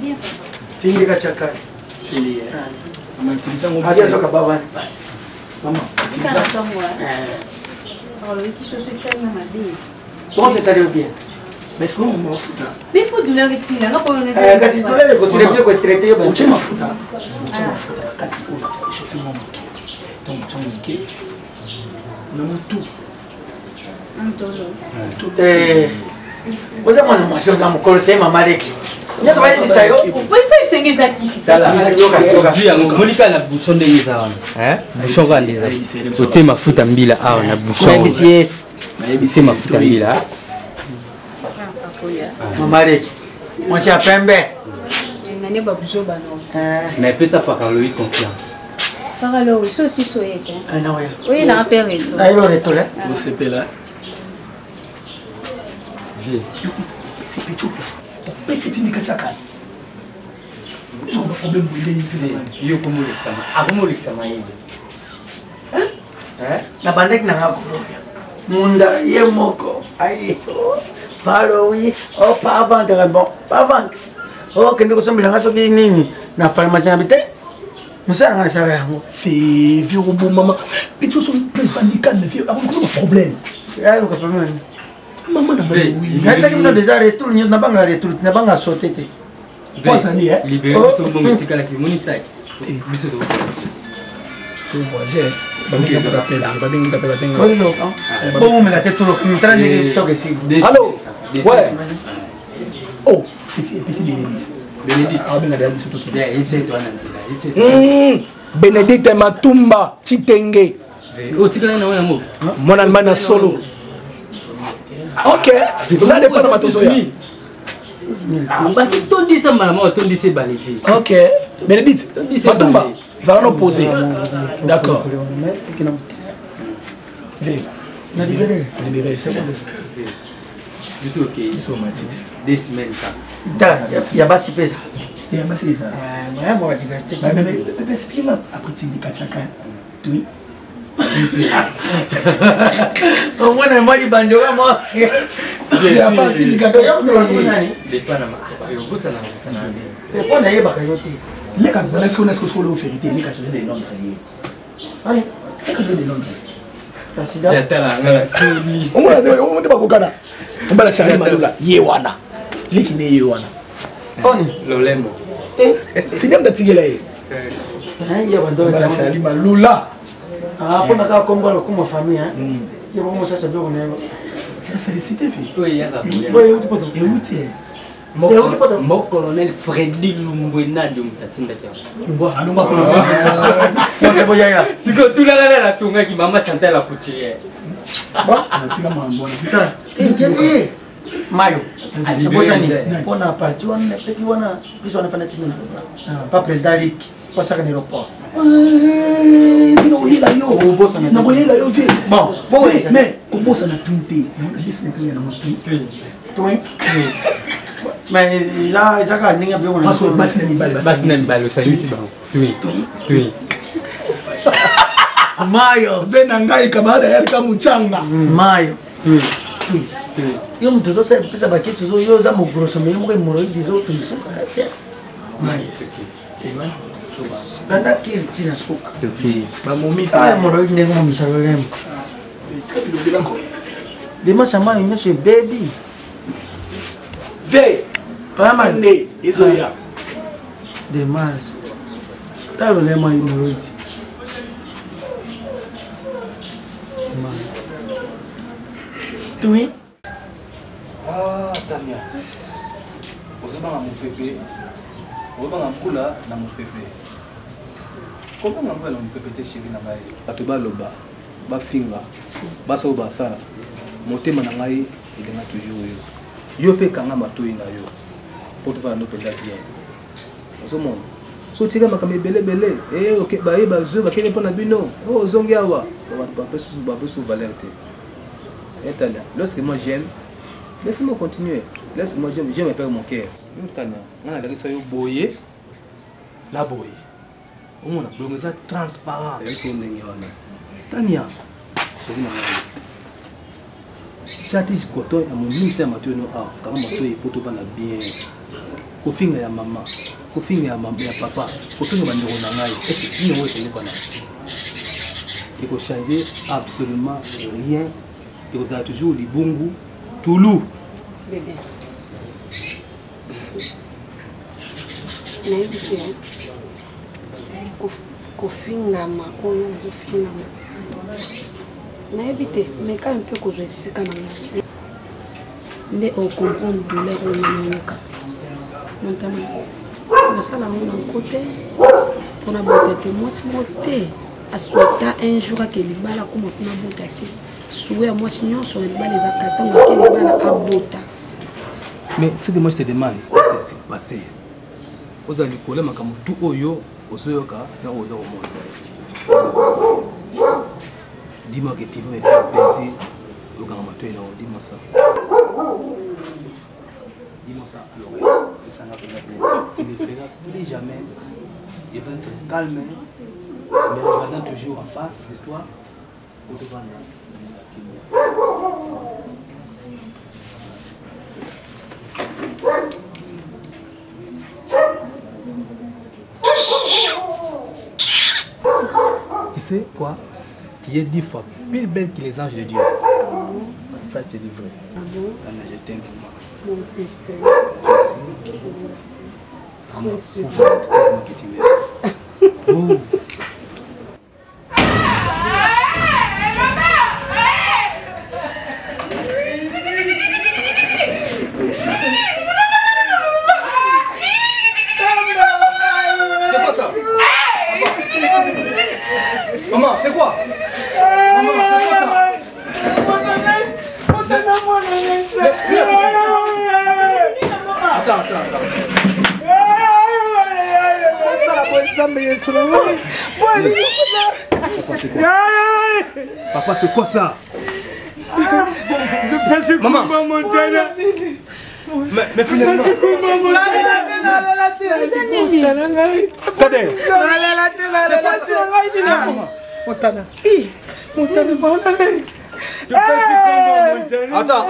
Bien. Tingi kachaka. Chili. Mama tilisa ngo. Adia soka baba basi. Mama. Tilisa tongo. Paralolo qui chose ça na mabe. Bon c'est ça bien. Mais est-ce que on m'en fout là? Mais faut de la resina, nga pas ngeza. Kasi tu le considère bien que traiter yo. Uche mafuta. Uche mafuta. Kati ola. Chauffer mon moké. Donc tu moké. Na mutu. Antolo. Tout est Vous avez mon émotion dans mon côté mama leki. Nyaso ba ni sayo. Bo ifa isengeza kisi. Tala. Vu yango molika na bouchon ndenge za wana. Bouchon ga ndeza. Sote mafuta mbila awa na bouchon. Mbisi. Mbisi mafuta mbila. Mama leki. Moi c'est pembe. Ngane ba bouchon ba no. Mais pesa Paralolo confiance. Paralolo so si soyete. Ah non ya. Oui, la appelle. Ah il est tout là. Vous c'est là. C'est petit. Mais c'est une kachaka. Ils ont un problème pour les yo kumulek sama. Akumulek sama yeye. Na bandek na ngako. Munda ye moko. Ayi. Paro oui. Oh pas vendre bon. Pas vendre. Oh kende kusomela ngaso nini na pharmacie habite. Musa ngana sara yango. Fais robot maman. Mais tu sont plein panique ne fait avoir un problème. Ya le problème. Maman na oui. Nasa kimno déjà retour ni na banga retour na banga sauter te. Quoi ça ni hein? Libéré so bon tika la kimoni sai. Biso do. Tu vois, j'ai Bon, mais la tête tout le monde train de stocker ici. Allô? Ouais. Oh, petit Bénédicte. Ah, Bénédicte Matumba Chitenge. Oh, tika na wana mo. Mon Allemagne solo. Ok. Vous allez pas dans ma tosoya. Bah, tout dit ça maman, tout dit c'est balévé. Ok. Bénédicte Matumba. Nous allons nous poser. D'accord. Libéré, c'est bon. Juste ok. Des semaines. Il y a pas si pesa. Il y a pas si pesa. Ouais, moi, je vais te dire. Mais explique-moi après tu dis chacun. Oui. Au moins, moi, il banjo moi. Il y a pas de cadeau. Des Panama. Yo bossa na sana. Et pour n'aller pas cayoter. Les gars, vous connaissez ce que c'est le vérité, les gars, je vais les Londres. Allez, les gars, je vais les Londres. Parce que là, on va pas Bogana. On va la changer Malula. Yewana. Les qui n'est Yewana. Lolemo. C'est bien de tirer là. Il y a la changer Malula. Ah, pour n'a pas combat le coup ma famille, hein. Il y a vraiment ça, ça doit on est. C'est les cités, fille. Oui, il y a ça. Oui, où tu peux te. Et où tu es? Mon colonel Freddy Lumbwena de Mutatinda. C'est bon, Yaya. C'est que tout la tunga qui maman chantait la poutière. Bon, tu vas m'en putain. Mayo. On a parti, on a ce qui on a fait pas président Lick, pas ça qu'on est l'aéroport. Bon, mais au bout ça n'a tout mais il a gagné un peu. Mayo, Benangai kamada ya kamuchanga. Mayo. Yo mtoto sasa pesa baki sizo yo za mo grosso mais mo mo dizo tu isso kasi. Mayo. Kanda kiri tina suka. Ba momi ah mo ro ne mo misalo lem. Dema sama yo monsieur baby. Ve. Mama ne izoya. Demas. Talo lema yo mo ro. Oui. Ah, Tania. Vous avez un pépé. Vous avez un coula dans mon pépé. Comment on va mon pépé chéri na ngai? Batuba loba, ba finga, ba so ba sala. Motema na ngai elenga toujours yo. Yo pe kanga matoi na yo. Pour te no penda bien. Oso mon. So tira makame bele OK ba zo ba kene pona bino. Oh zongi awa. Ba pe su valeur te. Tania, lorsque moi j'aime, laisse-moi continuer. Laisse-moi, j'aime faire mon cœur. Tania, on a regardé ça, boyer, la boyer. On a bloqué ça transparent. Tania, c'est une Chatis koto ya mulinzi ya matoyo no a kama matoyo ipoto bana bien kofinga ya mama kofinga ya mama ya papa kofinga bandeko na ngai est-ce que nous est bana il faut changer absolument rien et vous avez toujours libungu toulou bébé naibite kofinga ma koyo kofinga nayebi te mais quand mpe kozwa esika na nga nde ocomprendre douleur onayoka nontama nasala ngo na kote mpona bota te mwasi moko te asweta un jour ake libala akoma mpona bota te suwe ya mwasi nyonso na libala ezaka ntango ake libala abota. Mais ce que moi je te demande, qu'est-ce qui s'est passé? Vous allez coller ma camoufle tout oyo osoyoka na oyo au monde. Dis-moi que tu veux me faire plaisir. Le grand matin, dis-moi ça. Dis-moi ça. Alors, tu ne feras plus jamais. Il va être calme, mais regardant toujours en face de toi. Pour te vendre. Tu sais quoi? Tu es 10 fois plus belle que les anges de Dieu. Ça, je te dis vrai. Ah bon? Je t'aime vraiment. Moi aussi, je t'aime. Merci. Vraiment, que tu m'aimes. C'est quoi ça? Maman, c'est quoi? Maman, c'est quoi ça? Papa, c'est quoi ça? Maman, mais finalement.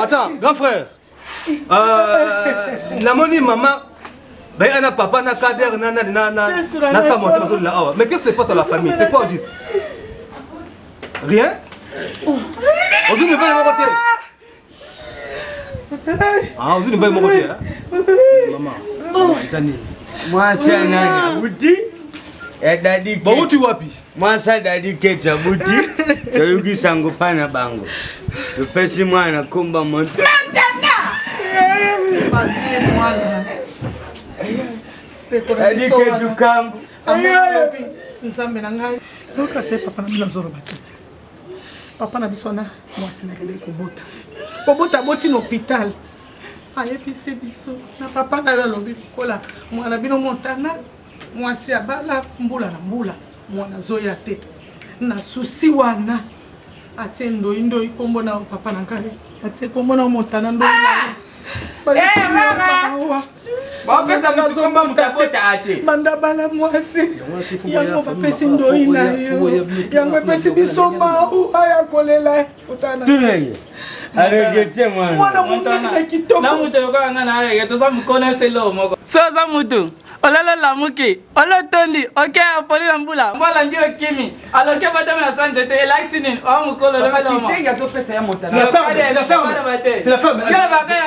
Attends, grand frère. La monnaie maman. Ben un papa na kader na sa monter là. Mais qu'est-ce qui se passe à la famille? C'est quoi juste? Rien? On dit ne veut pas côté. Ah, on dit ne veut pas côté. Maman. Moi c'est nani? Buti? Et dadi. Bon où tu wapi? Moi ça dadi keta buti. Toyuki sango pana bango. Le pesi mwana kumba monte. Dadi ketu kambu. Nzambe na ngai. Loka te papa na mina zoro bati. Papa na biso na mwasi na kebe kobota. Kobota boti na hôpital. Ayebisi biso na papa na lobi kola mwana bino montana mwasi abala mbula na mbula mwana zoya te. Na susi wana atie ndoi kombo na papa na ngai. Atie kombo na montana ndoi na. Mama. Bapesa mtukomba mtakota ate. Manda bala mwasi. Yango bapesi ndoi na yo. Yango bapesi biso mau aya kolela utana. Tuneye. Arregete mwana. Mwana mwana kitoko. Na mutu loka ngana arregete za mukona selo moko. So za mutu. Olala la muki. Olo tondi. OK, opoli na mbula. Mbala ndio kimi. Aloke bata na sanje te elaxinin. O mukolo le mala mo. Tu sais yazo pesa ya montana. C'est la femme.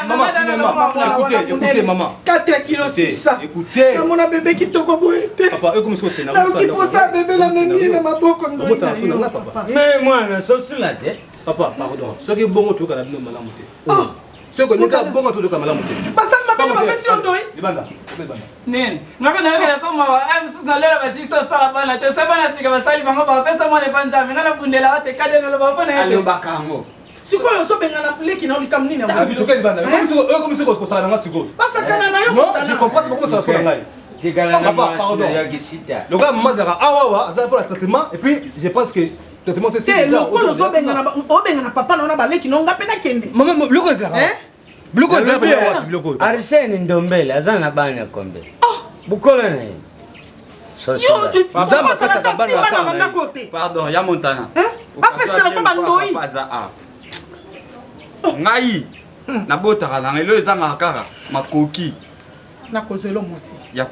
Maman, écoutez maman. 4 kg 600. Écoutez. Na mona bébé kitoko boete. Papa, eux comme c'est na. Na kiposa bébé la memi na maboko ndo. Mais mwana sosula te. Papa, pardon. Ce qui est bon tu kana bino malamu te. Ce que nika bon tu kana malamu te. Basal mabele mapesi ondoi. Libanda. Nen. Ngaka na ngaka koma MC na lera basi so sala bana te sabana sika basali bango ba pesa mwana banza ngana bundela te kade ngalo ba bana. Alo bakango. Siko yo so benga na pleki na ulikamni na. Abi to kali banda. Comme siko ko sala nga siko. Basa kana na yo. Non, je comprends c'est pourquoi ça se ngai. Tigala na pardon. Ya gisita. Le gars mazara awawa azala pour le traitement et puis je pense que Traitement c'est c'est le col obenga papa na baleki no ngapena kende. Maman bloko ezala. Bloko ezala pa bloko. Arsène Ndombele azana bana kombe. Bukolo na ye. Pardon, ya Montana. Apesela ko bandoi. Ngai nabotaka na ngelo ezanga kaka makoki. Na kozelo mosi. Ya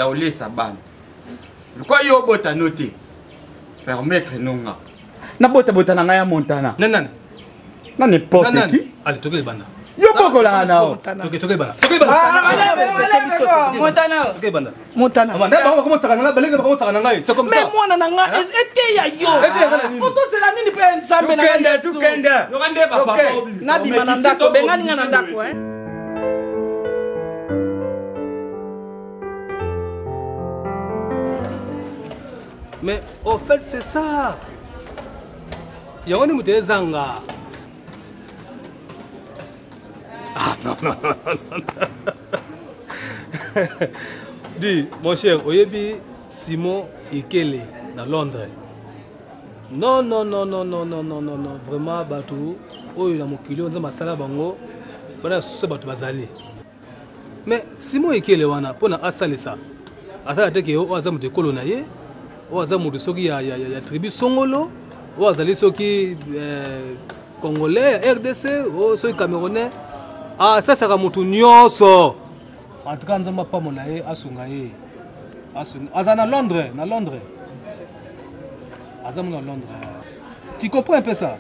olesa bana. Kwa yo bota note. Permettre nonga. Nabota na ngai ya Montana. Nan. Na n'importe qui. Allez, toke bana. Yo boko la nao. Toke bana. Montana. On commence à na balenga commence à na ngai. C'est comme ça. Mais moi na nga était ya yo. On so c'est la nini pe nsambe na. Tukende. Yokande papa. Na bima na ndako bengani nga na ndako Mais au fait c'est ça. Yawani mutezanga. Ah non. Dis, mon cher, oyebi Simon Ikele dans Londres. Non, vraiment batou. Oyo na mokili on zama sala bango. Bana so batou bazali. Mais Simon Ikele wana pona asalisa. Ata teke o azamu de kolona ye. O azamu de soki ya tribu Songolo. O azali soki Congolais, RDC, o soki Camerounais. Ah, ça sera mutu nyonso. En tout cas, nzamba pa mona ye asunga ye. Azana Londres, na Londres. Azamu na Londres. Tu comprends un peu ça?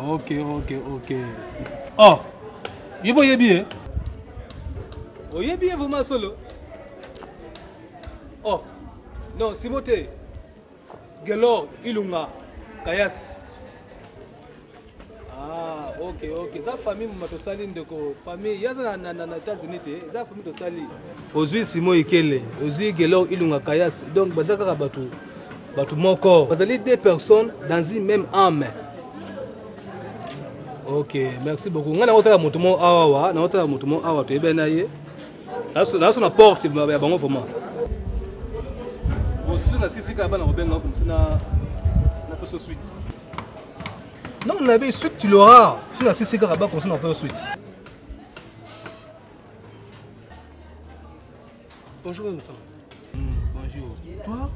OK. Oh. Yebo yebi. Oh yebi vraiment solo. Oh. Non, Simote. Gelo Ilunga Kayas. Ah, ok. Ça famille matosali ndeko famille yaza na États-Unis te. Ça famille tosali. Ozui Simon Ikele, Ozui Gelo Ilunga Kayas. Donc bazaka batu moko. Bazali deux personnes dans une même âme. Ok, merci beaucoup. Ngana otala mutumo awa, na otala mutumo awa to ebena ye. Naso na porte ya bango vraiment. Aussi na sisi ka bana obenga comme ça na peso suite. Non, on avait suite tu l'auras. Si na sisi ka ba comme ça na peso suite. Bonjour Jonathan. Bonjour. Toi,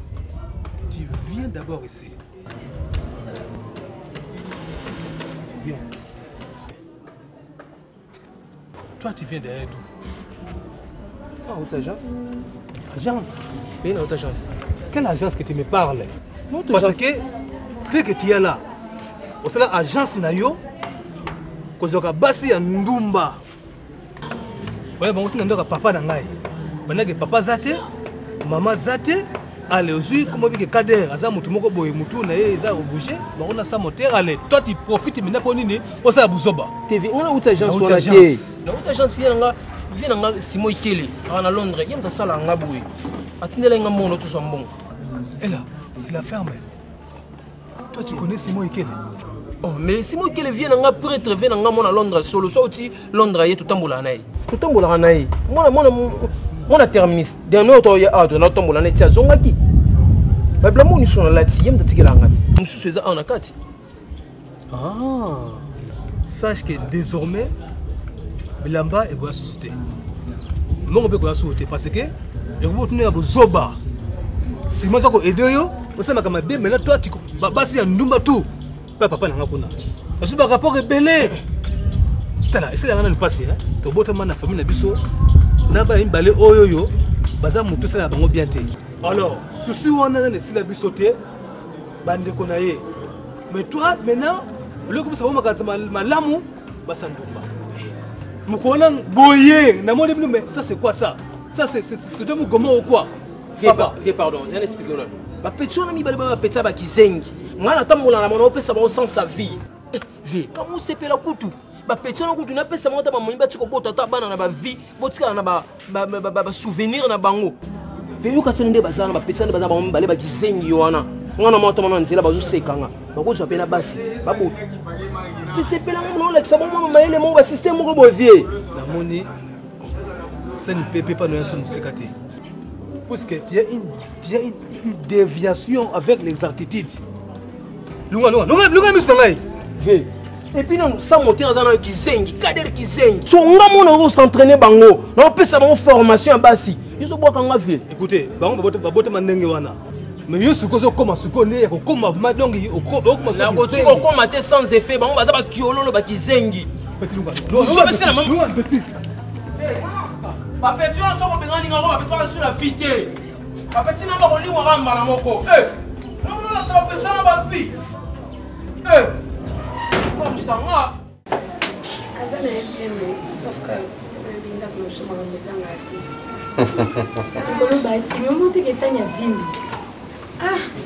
tu viens d'abord ici. Bien. Toi, tu viens derrière d'où? Ah, autre agence. Agence? Oui, une autre agence. Quelle agence que tu me parles? Parce que, dès que tu es là, au sein de l'agence Nayo, quand tu as basé à Ndumba, tu as papa Nangai. Pendant que papa Zate, maman Zate, allez, aujourd'hui, comme on dit que Kader, Aza Moutoumoko Boy, Moutou, Naye, Aza Obouché, on a sa moteur, allez, toi tu profites maintenant pour nous, on s'est à Bouzoba. TV, on a autre agence. On a autre agence, vient dans Simon Ikele, à Londres, il y a une salle en Gaboué. Attendez-les, il y a un monde tout son bon. Et là, c'est la ferme. Toi, tu connais Simon Ikele? Oh, mais Simon Ikele vient dans un prêtre, vient dans un monde à Londres, solo, soit aussi Londres, il y a tout un boulot à Naï. Tout un boulot à Naï. Moi, je termine. Dernier autre, il y a un autre boulot à Naï. C'est Zongaki. Mais blanc, nous sommes là, il y a un petit peu là. Nous sommes là, on a 4. Ah, sache que désormais, Bilamba est sauter. Moi, on peut sauter parce que je vais tenir à Zoba. Si moi, je vais aider, je vais me maintenant, toi, tu vas si un numba tout. Papa n'a pas je suis un rapport rebellé. Est-ce que tu as passé? Tu as beau la famille Nabiso, tu as une balai oyoyo, baza mutu ça bango bien té. Alors, souci on a si la bisoté, bande konaye. Mais toi maintenant, le comme ça va malamu basandumba. Mukona boyé, na mo mais ça c'est quoi ça? Ça c'est de Mugoma ou quoi? Pardon, j'ai un expliqué là. Ba petit on a mis ba petit ba kizengi. Ngana tambola na mona opesa ba sans sa vie. Vie, comment c'est pela kutu? Ba petit on kutu na pesa mona ba moniba tiko bota ta bana na ba vie, botika na ba souvenir na bango. Veyo ka sonde bazana ba petit na bazana ba mbale ba kizengi wana. Ngana mota mona nzela ba zo sekanga. Ba ko zo pena basi. Ba bo. C'est pela mona le ça bon maele mo ba système mo bo vie. Na moni c'est ne peut pas nous se musikate. puisque tu as une déviation avec l'exactitude. Lunga, et puis non, sans moteur dans Kizengi, Kader Kizengi. So nga mona s'entraîner bango. Non peut ça mon formation basi. Ils sont bois kanga vie. Écoutez, bango babote mandenge wana. Mais yo suko koma suko ne ko koma madongi okoma la ko suko koma te sans effet bango baza ba kiololo ba Kizengi. Petit lunga. Lunga c'est la même. Papa tu as soko bengani ngaro ba petit sur la vite. Papa tu n'as pas roli mo ramba na moko. Non non ça va personne ba vie. Comme ça, moi.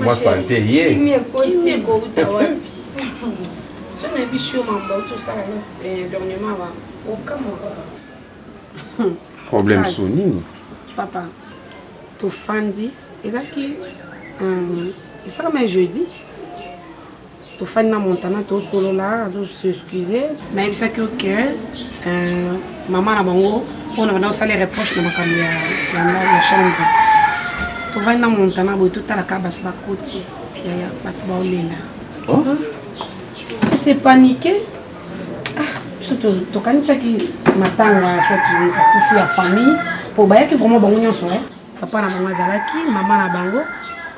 Moi, santé, yeah. Problème sonini. Papa, tu fandi. Et ça qui, ça comme un jeudi. Tu fais une montana, tu solo là, tu s'excuser. Mais ça que maman a bango, on a aussi les reproches de ma famille la chambre. Tu fais une montana, tu as la cabane de côté, il y a pas de baoulé là. Tu sais paniquer. Surtout, tu connais ça qui m'attend, soit tu fais la famille, pour que vraiment bango n'y soit. Papa na bango zalaki, maman na bango.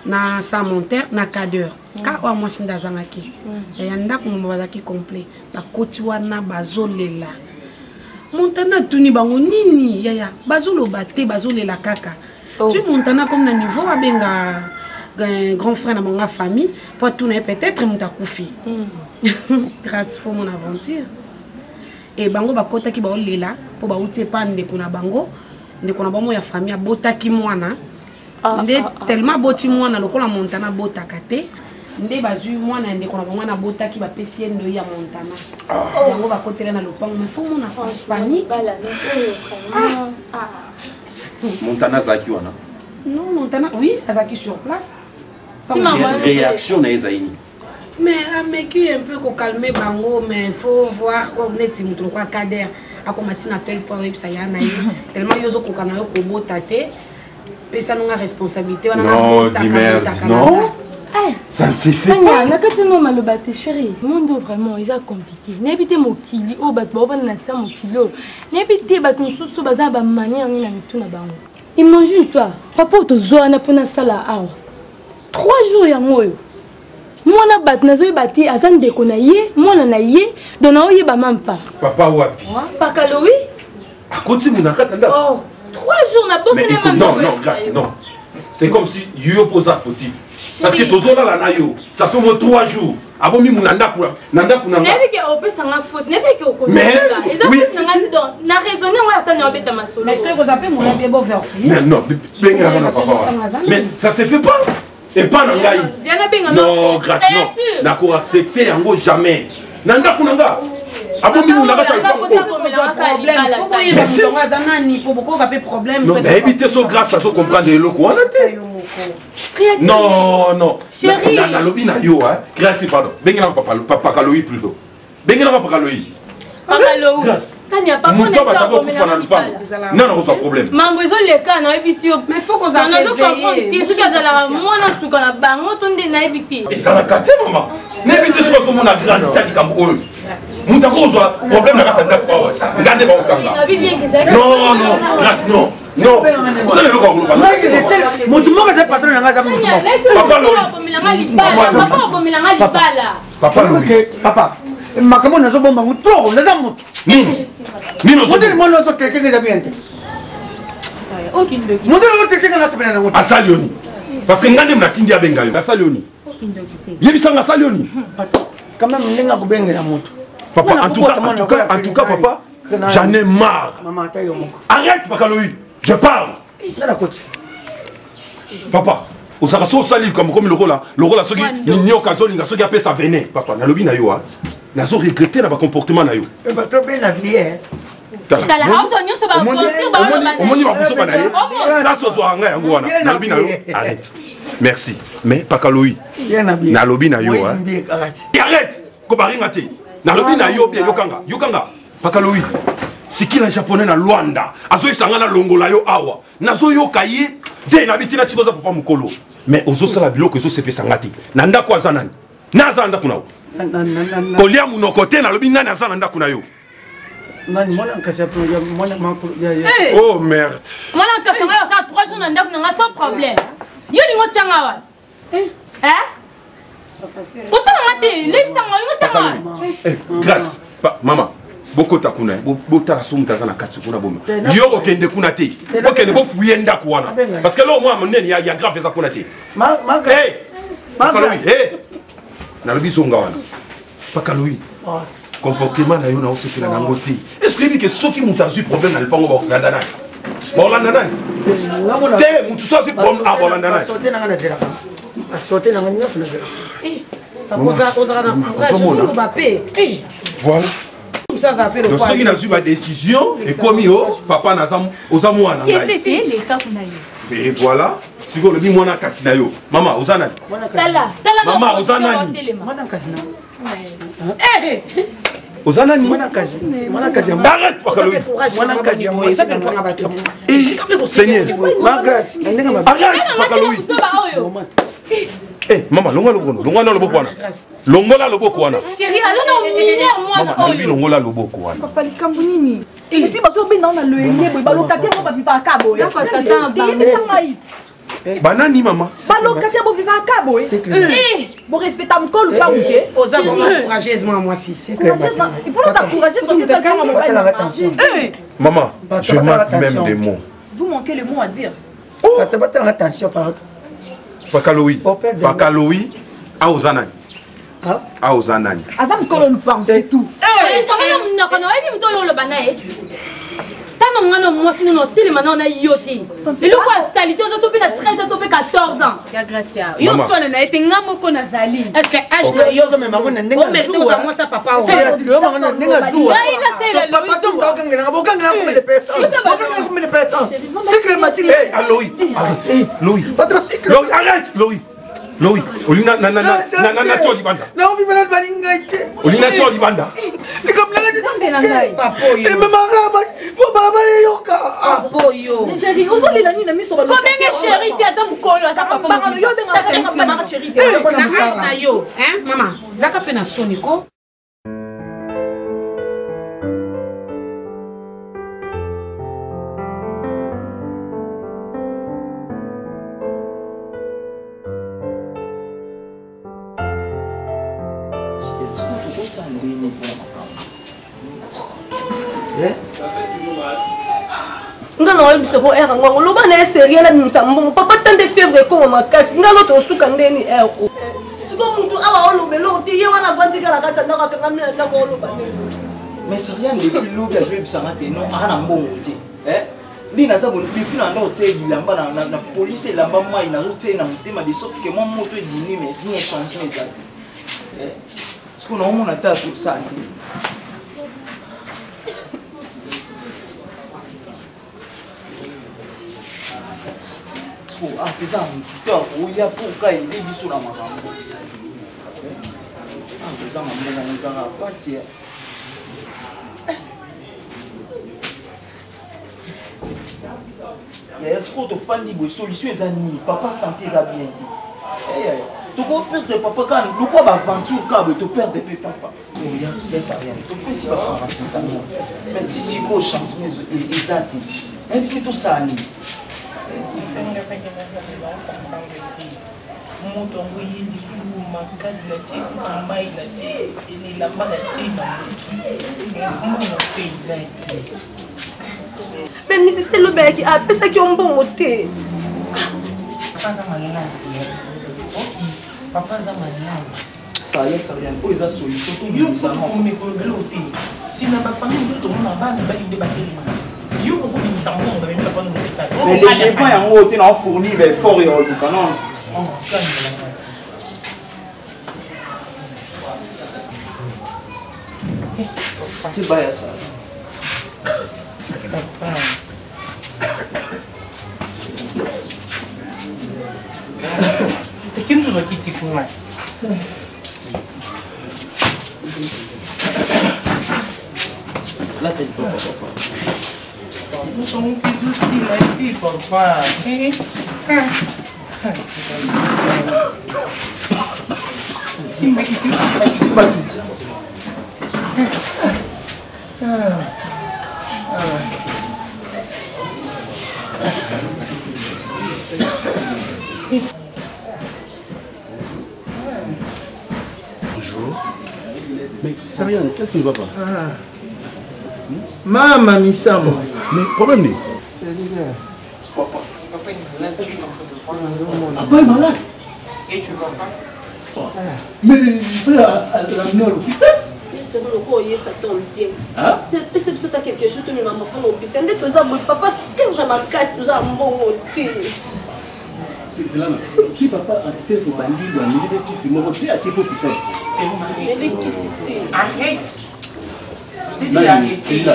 Na sa monteur na cadre ka wa mwasi ndazangaki ya ndako mbazaki complet ba koti wana bazolela montana tuni bango nini ya bazolo bate bazolela kaka tu montana comme na niveau abenga grand frère na mon famille pour tout peut-être muta kufi grâce pour mon aventure et bango bakota ki baolela po ba utie pande kuna bango ndeko na bango ya famille abotaki mwana nde tellement boti mwana lokola montana botaka te nde bazui mwana ndeko na mwana botaki bapesi endo ya montana yango bakotela na lopango mais faut mona panique Montana zaki wana. non montana oui azaki sur place Réaction na ezaini. mais ameki un peu ko calmer bango mais faut voir on est mutu kwa Kader akomatina tel point web ça yana tellement yozo ko kana yo ko botate. Ça n'a pas de responsabilité. Non, dis merde, non. Ça ne s'est fait pas. Chérie, le monde vraiment, il est compliqué. N'habitez mon kili, oh, bat boba na sa mon kilo. N'habitez bat mon sous baza ba manière ni na mituna bango. Imagine toi, papa to zo na pona sala awa. 3 jours ya moyo. Mwana bat na zo bati azan de konaye, mwana na ye, dona oye ba mampa. Papa wapi? Papa Louis? À côté mon akatanda. Oh. 3 jours, on a posé les mains. Non, non, grâce, non. C'est comme si you pose à fautif. Parce que tous là la nayo, ça fait moins 3 jours. Abomi mon nanda pour nanda. N'est-ce que on s'en faute, n'est-ce que on connaît. Mais oui, na raisonné on attend on bête ma solo. Mais est-ce que vous appelez mon ami beau vers fille? Non, mais ça se fait pas. Et pas nangai. Non, grâce non. D'accord, accepter en jamais. Nanda kunanga. Abomi mon nanda problème. Non, mais éviter ça grâce à ça comprendre les locaux. Non, non. Chérie. La lobby na yo, hein. Créatif, pardon. Bengena papa Kaloï plutôt. Bengena papa Kaloï. Papa Kaloï. Quand il n'y a pas mon non, non, c'est un problème. Maman, ils ont les cas, non, et puis sûr. Mais il faut qu'on s'en comprendre. Tu sais que la moi, on a la banque, on est naïvité. Et ça l'a gâté, maman. N'évitez ce que mon agrandi comme eux. Moutakouzwa, problème n'a pas de gardez mon kanga. Non, non, grâce, non. Non, vous allez le voir. Mon tout le monde est patron de la Papa Papa Papa, makambo nazo bomba mutoro, naza mutu. Nini? Nini ozo? Modèle mon ozo traité que zabiente. Aucune de qui. Modèle ozo traité que na sabena na mutu. Asalioni. Parce que ngande mnatindi abengayo. Asalioni. Aucune de qui. Yebisanga asalioni. Quand même ndenga kubenga na mutu. Papa, en tout cas, papa, j'en ai marre. Arrête, Pakaloï, je parle. Papa, au Sarasso Sali, comme le rôle là, ce qui est occasion, ce qui appelle ça venin. Papa, na lobby na yo, na zo regretter na ba comportement na yo. Ba trop bien habillé. Dans la house, on se va arrête. Merci. Mais Pakaloï, na lobby na yo. Arrête. Kobaringate. Na lobby na yo bien yokanga. Yokanga. Pakaloï. siki na japonais na Luanda azoyisanga na longola yo awa nazoyoka ye te na bitina tikoza papa mukolo mais ozosala biloko ezosepesa te na ndako aza nani naza ndako na yo kolia munoko te nalobi nani aza na ndako na yo oh merde mwana kasanga yo ça 3 jours na ndako na sans problème yo ni ngotanga wa kotanga te lebisanga yo ngotanga grâce maman bokota kuna botala so mutaza na kati kuna boma yo okende kuna te okende bofuye ndako wana parce que là moi monene ya grave eza kuna te nalobi zonga wana pakaloui comportement na yo na osepela nango te est-ce que que soki mutu azwi problème na lipango bakolanda nani bakolanda nani te mutu so azwi problème akolanda nani basote nanga nyonso na zela ozala na courage bape voilà donc soki nazwi badécision ekomi yo papa oza mwana ngai et voilà sikoyo olobi mwana kasi na yo mama oza nani mama oza nani oza nani arrête pakaloui seigneur arrête pakaloui mama longola loboko wana longola loboko wana mama nalobi longola loboko wana papa likambo nini epi bazobenda na loyenge boye balokaki yango bavivaka boye banani mama balokaki yango bavivaka boye borespecta mokolo pa uke oza vraiment courageuse mwana mwasi il faut t'encourager parce que t'as gagné maman je manque même des mots vous manquez le mot à dire attention par pakaloui aoza nani aoza nani aza mokolo lupango c'est tout tano ngano mwasi nino telema na yo te eloko asali te ozoto mpe na 13 ozo mpe 14 ans ya gracia yo swana na ye te nga moko nazali estce age na yo omemango na ndenge oza mwasa papa arrête Loïc, Olina Natio Libanda. Non, mais malade balinga ite. Olina Natio Libanda. Et comme la dit Papo yo. Et même arabe, faut pas la yoka. Papo yo. Chérie, ozo lina ni na miso ba. Combien chérie ti ata mukolo ata papa. Ba yo benga ça mama chérie. Na yo, hein, maman. Zaka pe na soniko. nga na oyebiso po ere ngwango loba na eseriele misa mbongo papa tande fievre ekoma makasi nga loto osuka ndeni ere siko mutu awa olobela oti ye wana vandikala kati ndako akangami na ndako oloba mais c'est rien depuis lobi azoyebisanga te non aa na mbongo te ndi naza boni depuis na nda otie bilamba na polise elamba mai nazotie na motema de sorte que mwa moto edini mais rien changement eza te siko naomona te azosala te eza motuto akoya mpoka ede biso na makambo toza mambongo ezaka pasi yaya sikoyo tofandi boye solution eza nini papa santé eza bien te tokoperdre papa kaka lokwa baaventure kaka boye toperdre mpe papa yasa rien topesi baparasitamo mais ti sikoyo changement eza te nayebi te tosala nini moto yango ye lisumu makasi na tie kutu mai na tie elamba na tie na mbongo mpe eza te me misisi elobelaki apesaki yo mbongo te papa aza maladi papa aza maladi yasarian oyo eza solution yokomekolobelela o te nsima bafamile moto tomona bana balingi batelema yo kokobimisa mbongo bamemi bapano motetalelélément yango te na ofournir baeffort ya oluka non te baya sala tekini tozwaki tikuna Là, t'as dit papa. Bonjour. Mais sérieux, qu'est-ce qui ne va pas? Maman, Missamo. Mais problème n'est. Papa est malade. Et tu vas pas? Mais il faut l'amener à l'hôpital. Hein? Est-ce que tu as quelque chose que tu m'as montré à l'hôpital? Papa, c'est vraiment casse, tu as un bon côté. Si papa a fait son bandit, il a mis des petits mots, tu as quel hôpital? Arrête. C'est là.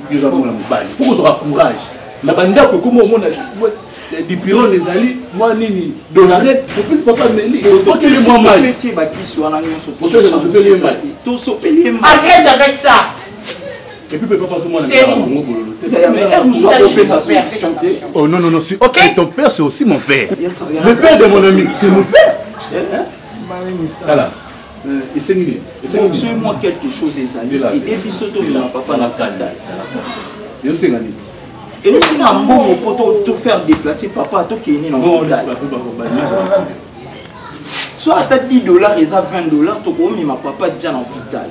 Nous avons la mobile. Pour qu'on aura courage. La bande, comment on a des pirons, les alliés, moi, Nini, Donaret, on peut se pas mêler. Arrête avec ça. Et puis, papa, passe moi Oh non, non, non, ok. Ton père, c'est aussi mon père. Le père de mon ami, c'est mon père. Voilà. Montre-moi quelque chose, Ezali. Et puis surtout, papa n'a pas d'aide. Et nous sommes un bon pour te faire déplacer, papa, toi qui es né dans le monde. Soit à $10 et $20, tu peux ma papa déjà dans l'hôpital.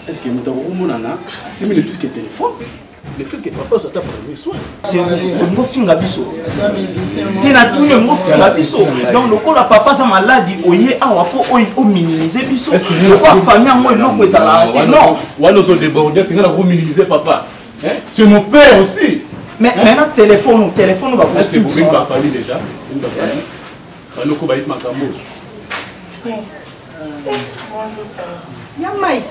Est-ce que nous avons le fils que papa soit premier soin. C'est un beau film à biso. Tu as tout le beau film à biso. Donc le coup la papa sa maladie, oye a wapo minimiser biso. Le coup la famille a moi non que ça la non. Ouais nous sommes débordés, c'est qu'on a minimiser papa. C'est mon père aussi. Mais maintenant téléphone va aussi. C'est pour une famille déjà. Une famille. On nous va être makambo. Ya Mike.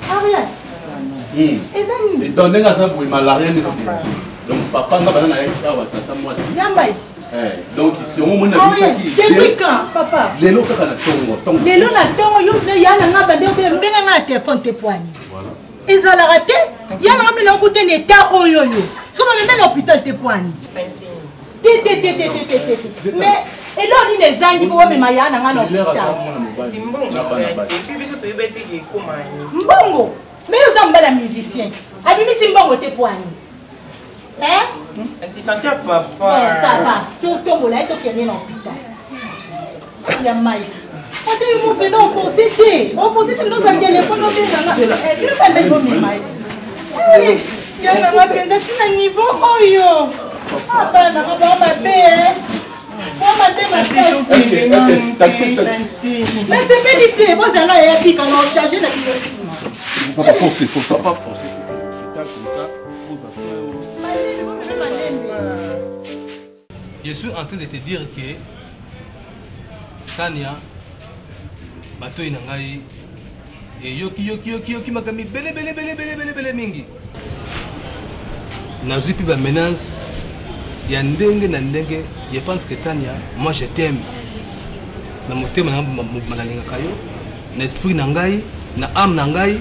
Ah rien. Et donc, on a rien. Donc, papa n'a pas de tata moi aussi. Donc, si on a vu ça, papa. Les lots na tongo yo ya na ngaba nde benga na téléphone te poigne. Voilà. Ils ont raté. Ya na ngaba le côté état oyo yo. So ba même l'hôpital te poigne. Mais et là on dit les zangi pour me maya na ngana hôpital. Mbongo. Mais vous êtes un musicien. Abimi Simbongo te poigne. Hein? Tu sentais papa. Ça va. Tout le monde est au l'hôpital. Il y a Mike. On dit que vous pouvez enfoncer. On fonce nous dans le téléphone. On dit que vous pouvez mettre Mike. Il y a un niveau. Oh yo. Ah ben, on va ma paix. Mais c'est mérité. Vous allez dire qu'on a chargé la bibliothèque. Il faut pas forcer, faut ça pas forcer. Je suis en train de te dire que Tania, bateau inangai, et yoki makami bele mingi. Nazi pi ba menace, ya ndenge na ndenge, je pense que Tania, moi je t'aime. Na motema na malalinga kayo, na esprit nangai, na âme nangai.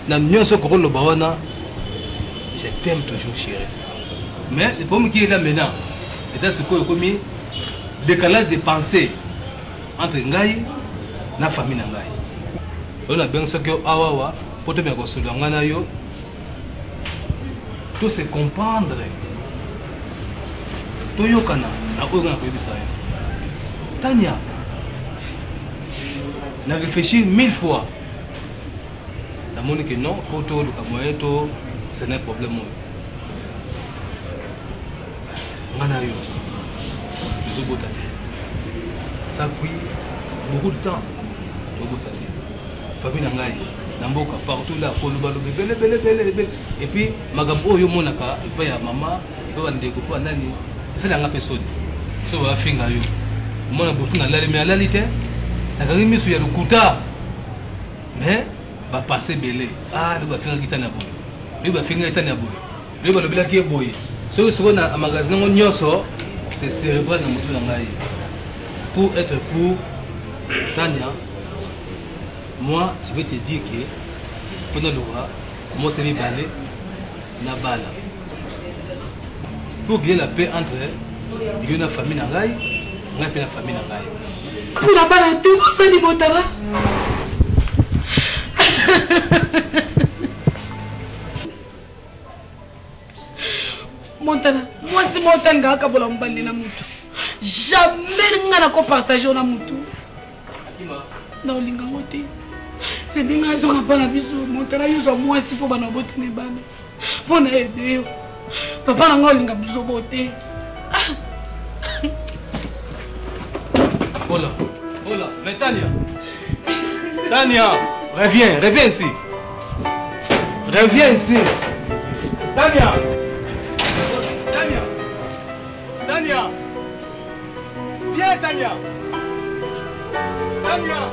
Na nyonso kokolo bawana, je t'aime toujours chérie. Mais le problème qui est là maintenant, et ça c'est quoi comme décalage de pensée entre ngai na famille ngai. On a bien ce que awawa pour te mettre au sol ngana yo. Tout se comprendre. Tout yokana na oyo na koyebisa yo. Tania na réfléchir 1000 fois. La monnaie que non, photo, le camoyeto, ce n'est pas problème. Manayo, les autres ça a pris beaucoup de temps. Famille Nangaï, Namboka, partout là, et puis, Magabo, yo monaka, et puis, maman, et puis, on découpe, nani, c'est la personne. So, on va faire yo. Mon aboutou n'a l'air, mais à la lité, la carrière sur le kouta. Mais, va passer belé. Ah, le va faire un guitar na boy. Le va faire un guitar na boy. Le va le blaguer boy. Ce que ce qu'on a un magasin on nyoso, c'est cérébral dans moto nangai. Pour être pour Tania, moi je vais te dire que pendant le roi, moi c'est mes balais, na bala. Pour bien la paix entre il y a une famille nangai, on a la famille nangai. Pour la bala tout ça ni motara. Montana, moi si Montana ngaka bola mbandi na mutu. Jamais ngana ko partager na mutu. Non linga ngote. C'est bien zo ngapana biso Montana yo moi si po bana bote ne bana. Pona aider yo. Papa na ngolinga biso bote. Hola, hola, mais Tania. Tania, reviens ici. Reviens ici. Tania. Tania. Viens Tania. Tania.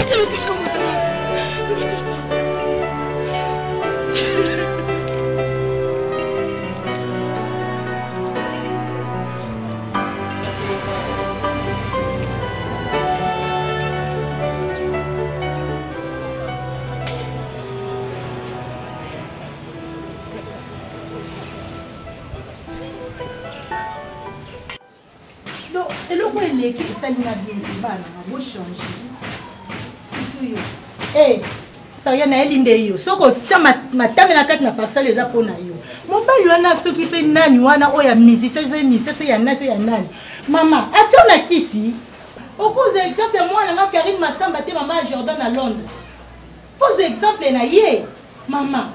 Ne me touche pas, Montana. Ne me touche pas. eloko eleki esali na bien bana bochange surtout yo eh saria na elinde yo soko otia matame na kati na parcelle eza mpona yo mobali wana soki mpe nani wana oyo ya musicien so misese ya nasi ya nani mama atia na kisi okozwa exemple ya mwana nga Karine Masamba te mama ya Jordan na Londres fozwa exemple na ye mama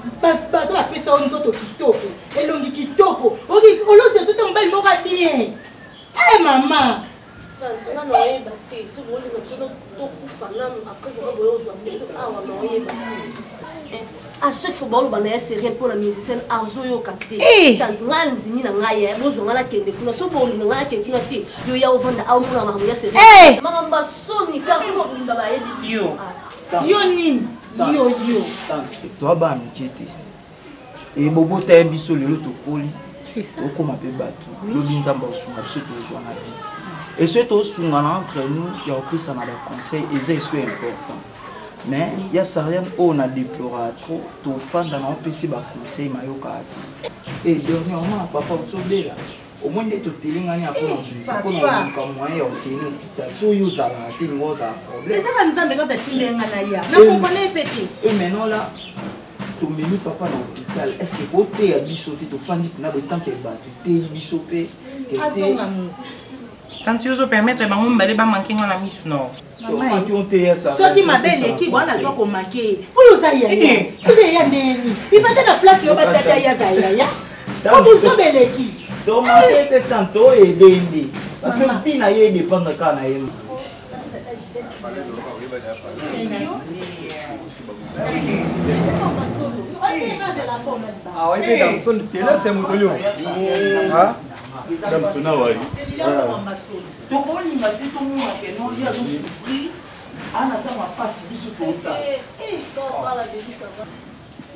bazo bapesa oyo nzoto kitoko elongi kitoko olosi sote mobali moko abien eh mama à chaque fois on va essayer pour la musicienne azoyo capté quand ngal nzimi na ngaye bozo ngala kende kuna so boli ngala kende kuna te yo ya ovanda au muna ma ya seri mama mbasoni quand mo binda ba yedi yo nini yo toi ba mikete et bobo ta biso lelo to koli c'est ça okoma pe batu lobi nzamba osunga biso to zo na vie et ce to sunga entre nous ya opesa na ba conseil et c'est important. Mais il y a rien on a déploré trop to fanda na opesi ba conseil mayoka ati et dernièrement papa otobela au moins de telinga ni akona pesa kona ka moyen o tenu tout so yo za la te ngo za problème c'est ça nzambe quand tilenga na ya na comprendre petit et maintenant là to meni papa na hôpital est-ce que côté ya biso te to fandi na ba tant que ba te biso pe que te quand tu oses permettre bango mbale ba manquer ngona misu no maman qui ont été ça soki mabele qui bwana doit ko manquer oyo za ya ya neni il va la place yo ba tata ya za ya ko buzo beleki donc manquer que tantôt et dende parce que fille na ye dépendre quand na ye ah ouais mais dans son télé c'est motolio ah dame sona ouais to koni mate to mo ke no ya zo souffrir ana ta ma passe biso to ta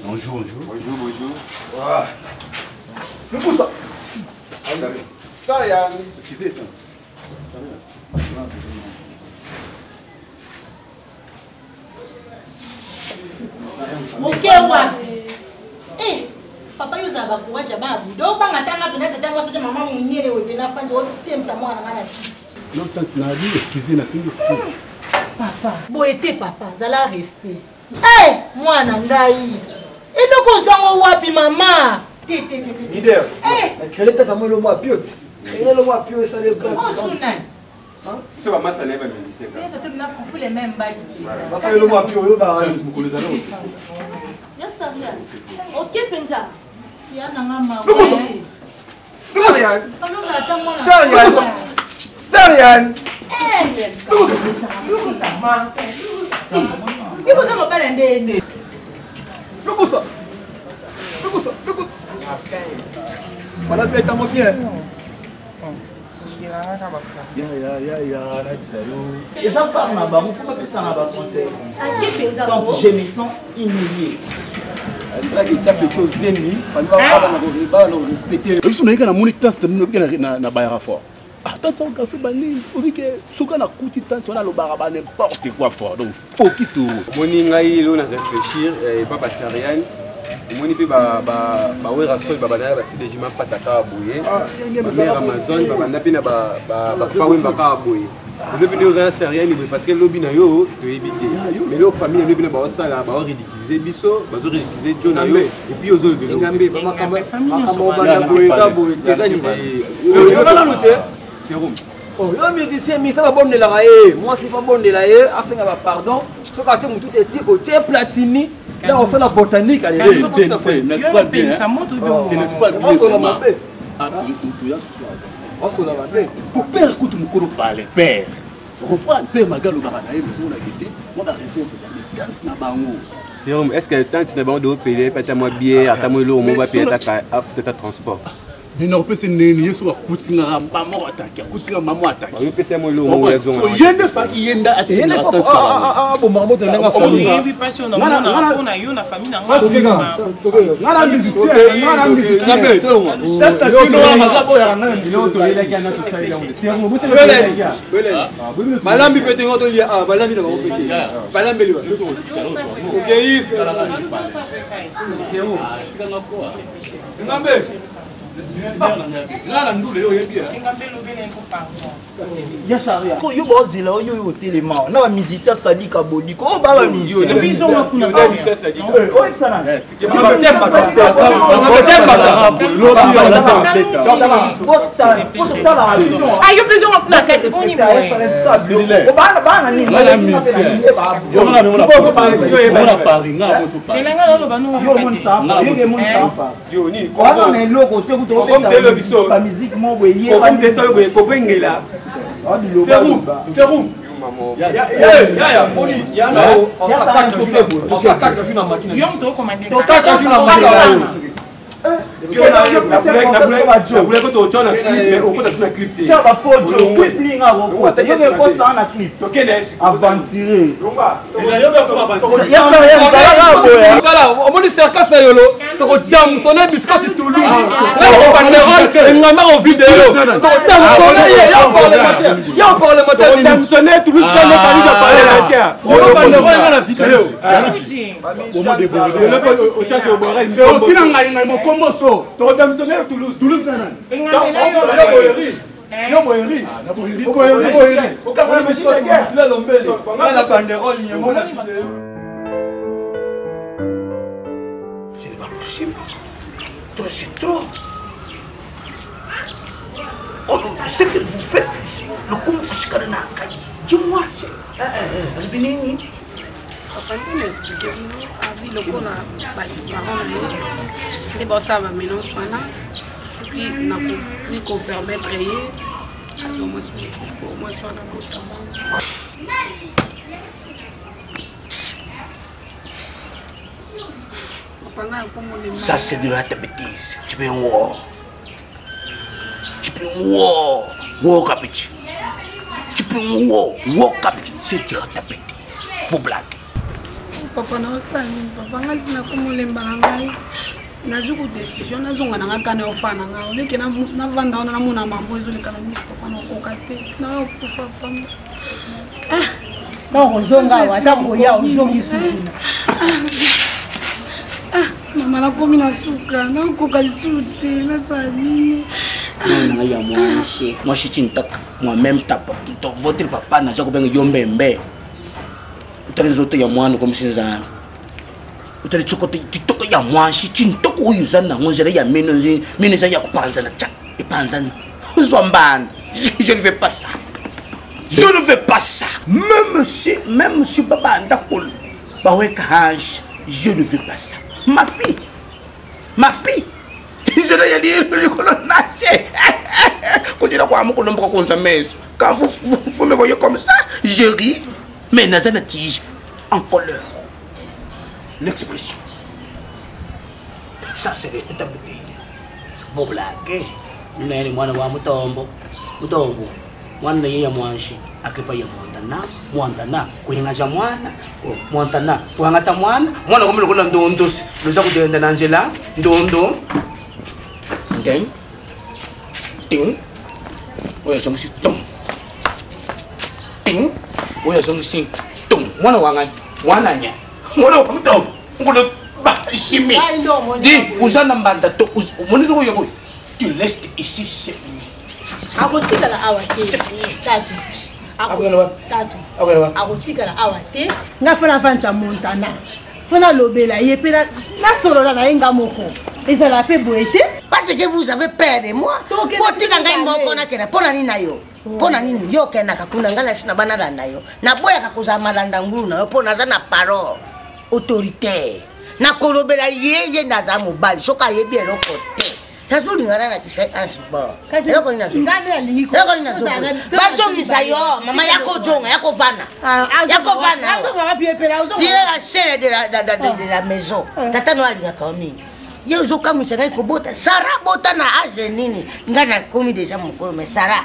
Bonjour. Ah. Le pousse ça. Ça Yann. Excusez Mokewa. Papa yoza ba courage ba do banga tanga pina tata mo sote mama munyele we na fandi o temsa mwana ngana titi. Non tant na dit excusez na singi excuse. Papa, boete papa, zala respect. Mwana ngai. Eloko zango wapi mama? Leader. Quel est ta maman le mois piot? Il est le mois piot ça les grands. Oh Sunan. C'est pas ça n'est pas musicien. Ça te na fufu les mêmes bails. Ça fait le mois piot yo ba alis mu koleza lo aussi. Ya sabia. OK penza. Ya na mama. Sarian. Sarian. Sarian. Ibo za mobala ndende. Lukusa. Voilà bien ta bien. Et ça part là-bas, il faut pas ça là-bas français. Quand je me sens humilié. C'est ça qui t'a pété aux ennemis, il fallait pas respecter. Je suis un monique temps na bayara fort. Attends ça on café bani, on dit que soka na kuti temps on a le baraba n'importe quoi fort. Donc faut qu'il tout. Moninga il on a réfléchir et pas passer rien. Moni pe ba wera sol ba bana ba CDG ma pataka boye. Ba Amazon ba bana pe na ba pa wemba ka boye. Le bino za rien parce que lobi na yo to éviter. Mais le famille le bino ba sala ba ridiculiser biso, ba zo ridiculiser John na yo et puis ozo le ngambe ba makamba ba boye za boye teza ni ba. Yo na noter. Oh, le musicien, mais ça va bonne la raie. Moi, c'est pas bonne la raie. Ah, c'est un pardon. Ce que tu tout est dit, au thé platini. Là, on fait la botanique. Allez, n'est-ce pas bien? Ça monte bien. N'est-ce pas bien? On se l'a mappé. On se l'a mappé. Pour père, écoute, mon cours parler. Père. On reprend le père, ma gueule, au baranaï, mais on a quitté. On va rester un peu dans le bango. Est-ce que le temps tu n'as pas de payer, pas ta moi bien, à ta moi l'eau, on va payer ta transport. Nina opese nini yesu akutinga mama ataki akutinga mama ataki opese mo lo mo yazo so yende fa yenda ate yende fa bo mama to nanga famille ngi passion na mona pona yo na famille na ngala ngala musicien ngala musicien ngabe to ngo testa kino wa makabo ya ngana ilo to ile kana to sai ya musi ngo buse le malambi pete ngoto lia malambi na ngo pete malambi liwa okay is ngabe ngala ndule yo yebia ya saria ko yo bozela yo yo telema na ba musicien Sadika Bodiko o ba ba musicien le biso na kuna o sana ba temba ayo biso na kuna kati boni o ba ni ngala musicien yo na Paris ngala mo so Paris ngala lo ba no yo mon sa yo mon sa yo ni ko na loko te ko la musique mo boye comme te so boye ko vengela Serum ya boni ya na on attaque na machine yo mto commande on attaque na machine omoni serkas na yolo tokodamsone biskati tulu engama video ya parlementaire toulouse na video mokomoso to damsone Toulouse nana yo boyeri o ka pas machine de guerre la lombele la banderole ni mo c'est pas possible trop c'est trop oh ce que vous faites le coup kushikana na kai dis-moi c'est nini papa ndi m'expliquer abi lokona ba parents na ye ndi bosa ba mélange wana soki na ko permettre ye azo mo soit na botama ça c'est de la bêtise tu peux wo capiche tu peux wo capiche c'est de la bêtise faut blaguer papa na osani papa nga sina komolemba na ngai nazwi ku décision nazonga na nga kana ofana nga oleke na vanda wana namona mambo ezoleka na miso papa na okoka te na okufa pamba na okozonga wata koya ozongi sukuna mama nakomi na suka naokoka lisusu te nasala nini nanga ya mwanshi mwashi chintaka moi-même votre papa naza kobenga yo mbembe utali zote ya mwana comme sinzana utali tsokote titoka ya mwanshi chintoko uyuzana ngonjera ya meno za ya kupanzana cha ipanzana uzwambana je ne veux pas ça je ne veux pas ça même si baba ndakol baweka hansh je ne veux pas ça ma fille je ne dis le colonage continue quoi mon colombo konza meso quand vous me voyez comme ça je ris. Mais dans une tige en couleur, l'expression. Ça c'est la bêtise. Vous blaguez. Nous n'avons pas de tombe. utobu mwana ye ya mwanshi akepa ya mwantana kuhingaja mwana mwantana kuhangata mwana komelo kola ndondosi luza kudenda na Angela ndondo ndeng ting oya jongsi tong ting oya jongsi tong mwana nya mwana wangto ngono ba shimi di uzana mbanda to moni ko yobo tu laisses ici c'est fini akotikala awa te tatu akotikala awa te nga fana fanta montana fana lobela ye pe nasolola na ye nga moko ezala pe boye te parce que vous avez peur de moi botika ngai moko nakena mpona nini na yo mpona nini yo okendaka kuna ngai nasi na banala na yo naboyaka kozala malanda ngulu na yo mpo naza na parole autoritaire nakolobela ye naza mobali soki ayebi eloko te tazolingana na kisa asba eloko nini bazongisa yo mama yakojonga yakovana tie la chaîne de la maison tata no alingaka mingi ye ozokamwisa ngai kobota sara bota na age nini ngai nakomi deja mokolo me sara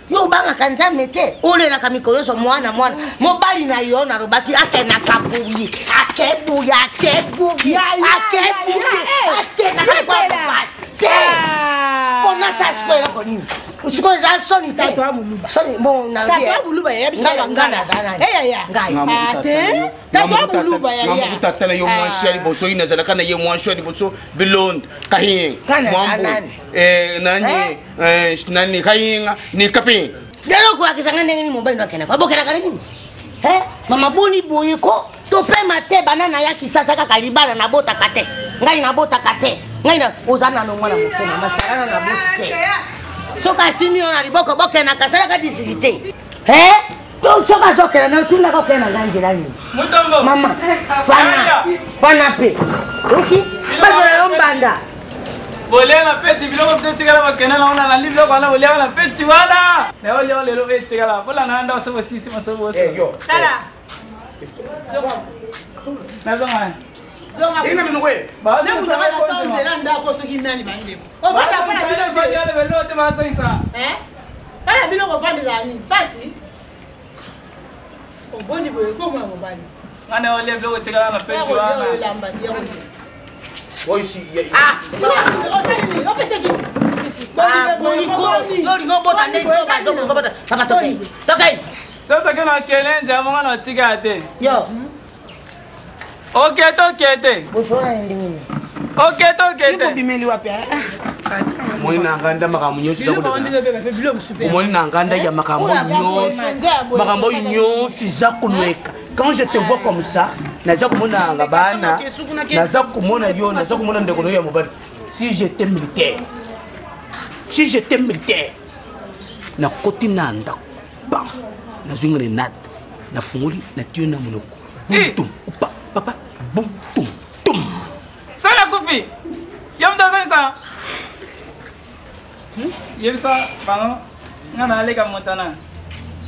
yo obangaka nzambe te olelaka mikolo nyonso mwana mobali na yo nalobaki akenaka buyi te mpona sasiko eloko nini sikoyo eza soni te soni bon ngamutata yo mwanshi ya liboso oyo nazalaka na ye mwanshi ya liboso bilonde kahinga mwambu nani kahinga ni kapi lelo kolakisanga ndenge nini mobali ndo akenaka abokelaka nini mama boni boye ko topema te banana ya kisasa kaka libala nabotaka te ngai nabotaka te ngai na ozana no mwana moke na masala na boti te soka simi ona liboko boke na kasala ka disilite to soka soka na tuna ka pena nganjira ni mama fana pe oki bazala yo mbanda bolenga peti biloko psetikala bakena na ona landi biloko ana bolenga na peti wana na ole lelo petikala bola na anda sobo sisi masobo yo tala nazonga inga minokwe ne muzaka na sonze na ndako soki nani bande ofanda pana biloko ya belo te basoisa kana biloko fanda zani pasi oboni boye ko mwa mobali ana ole biloko tikala na peti wana Oi si Sasa kana kelenja mwana otika te. Yo. Okete. Bosora ndini. Okete. Bimeli wapi? Moni nanganda makambo nyonso za kudeka. Moni nanganda ya makambo nyonso. Makambo nyonso za kunweka. Quand je te vois comme ça, naza komona ngabana, naza komona yo, naza komona ndeko ya mobali. Si j'étais militaire, na koti nanda ba, na zwinga renat, na funguli na tiyo na monoko. Bum upa, papa, bum tum. Sala kofi. Yam da sa. Yebsa bango ngana aleka montana.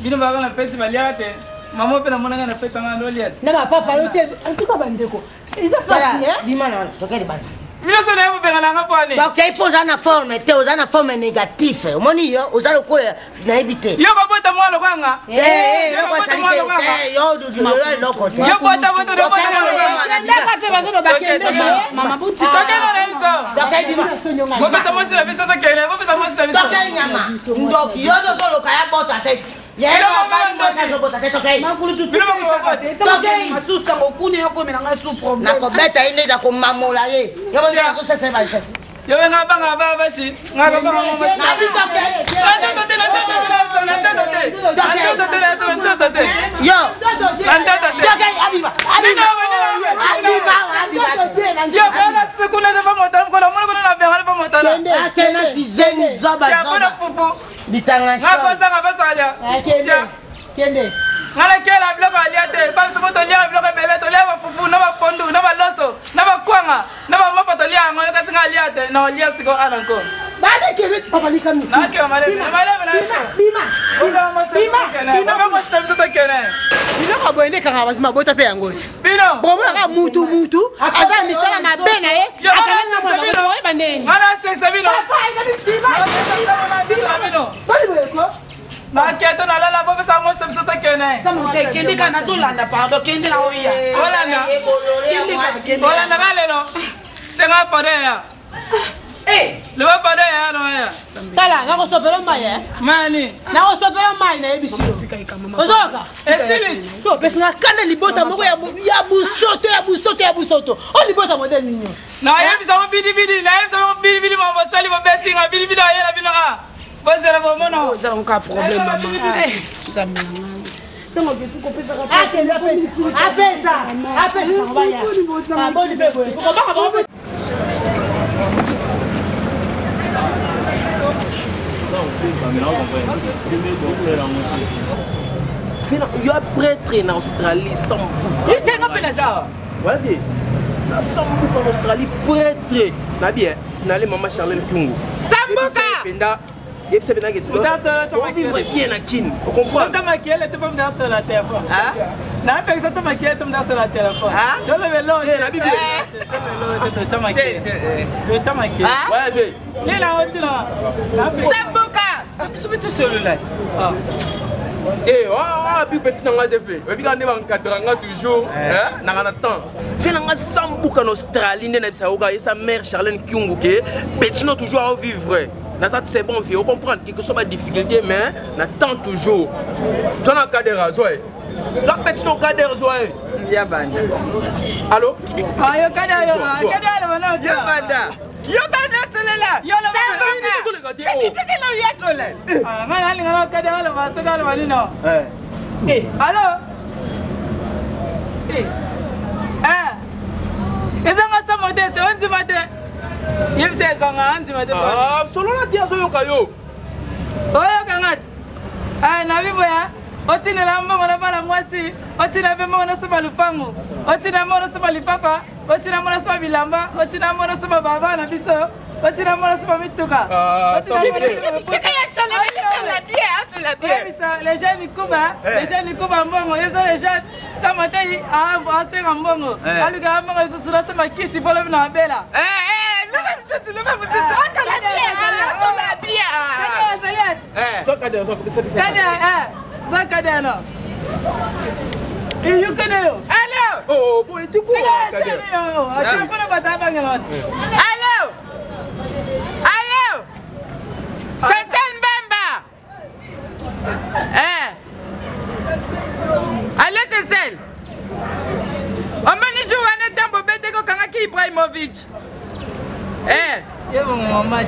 Bino baga na peti baliate. Maman pe na mona na peti ngana oliat. Na ba papa lo te en tout cas bandeko. Isa pasi hein? Bimana tokeli bana. Milo so na mbengana ngapani. Donc il pose na forme te ozana forme négative. Omoni yo ozalo ko na ebite. Yo babota mwalo kwanga. Yo kwa salite. Yo du loko te. Yo bota do bota. Ndaka pe bazo bakende. Mama buti. Tokena na biso. Donc dima. Bo pesa mosi na biso tokena. Bo pesa mosi na biso. Tokena nyama. Donc yo do solo kaya bota te. Yero baba ndo zo bota te tokena. Makulu tu. Tokena. Masusa ngokuni yoko mina ngasu problem. Na kobeta ine da komamola ye. Yo ndo ko sese ba sese. Yo venga banga baba si. Ngaba banga mama. Na bi tokena. Yo. Abiba. Yo bana sikuna za pamoja mkono mwana kuna bengana pamoja. Akena kizeni zoba zoba. Bitanga sha. Ngapa sanga basalia. Kende. Ngala kela bloko aliate. Ba somoto lia bloko bele to lia fufu na ba pondu na ba loso na ba kwanga na ba mapato lia ngona kasi ngaliate na lia siko ananko. Bana kele papa likami. Na ke male na so. Bima. Bima. Bima. Bima. Bima. Bima. Bima. biloko boyende kaka mabota mpe yango ti bomonaka mutu aza misala mabe na ye akananga ndeni maketo nalala bopesa ngo sebiso tokene kende ka nazolanda pardon kende na oya olanda balelo senga podeya le va pas d'ailleurs non tala ngako sopelo maye mani ngako sopelo maye na yebiso ozoka esili so pesa kana libota moko ya busoto o libota model ninyo na yebisa mo bidi na yebisa mo bidi mo sali mo betinga bidi ayela bino a bozela mo mono za nka problème mama zamela donc bisu ko pesa ka apesa baya boni bebo ko ba il y a prêtre en Australie sans bouc. Il s'est rappelé ça. Ouais, sans bouc en Australie, prêtre. Nabi, c'est n'allez maman Charlène Kungu. Sambuka. Il s'est bien on vivrait bien à Kin. Vous comprenez? Tu m'as elle était pas dans sur la téléphone. Hein? Na personne tu m'as elle dans sur la téléphone. Je le vélo. Nabi. Tu m'as tu m'as ouais, il là haut là. Sambuka. Subito cellulaire. Eh, puis petit nanga de fait. Et puis quand on est encadranga toujours, hein, n'a temps. Fait nanga Sambuka en Australie, ne ça oga et sa mère Charlène Kungu que petit non toujours à vivre. Là ça c'est bon vieux, on comprend quelque chose de difficulté mais n'attend toujours. Ça n'a pas de raison. Ça petit non cas de raison. Ya banda. Allô? Ah yo kada bana ya banda. Yo bana solela. Yo la petit là ya solela. Ah ngana ngana kada la ba so kada bani no. Allô? Ezanga sa modeste on dit matin. Yebse ezanga anzi matin. Ah solo la tia so yo kayo. Oyo kangati. Na bibo ya. Otina la mbongo na bala mwasi, otina be mbongo na soba lupango, otina mbongo soba lipapa, otina mbongo soba bilamba, otina mbongo soba baba na biso, otina mbongo soba mituka. Les jeunes Kuba mbongo, les jeunes ça matin a senga mbongo. Aluka mbongo sura soba kisi pole na bela. Zakadena. You can do. Hello. Oh, boy, tu quoi? Hello. Hello. Chantal Mbemba. Allô Chantal. Omani jouane tambo bete ko kangaki Ibrahimovic.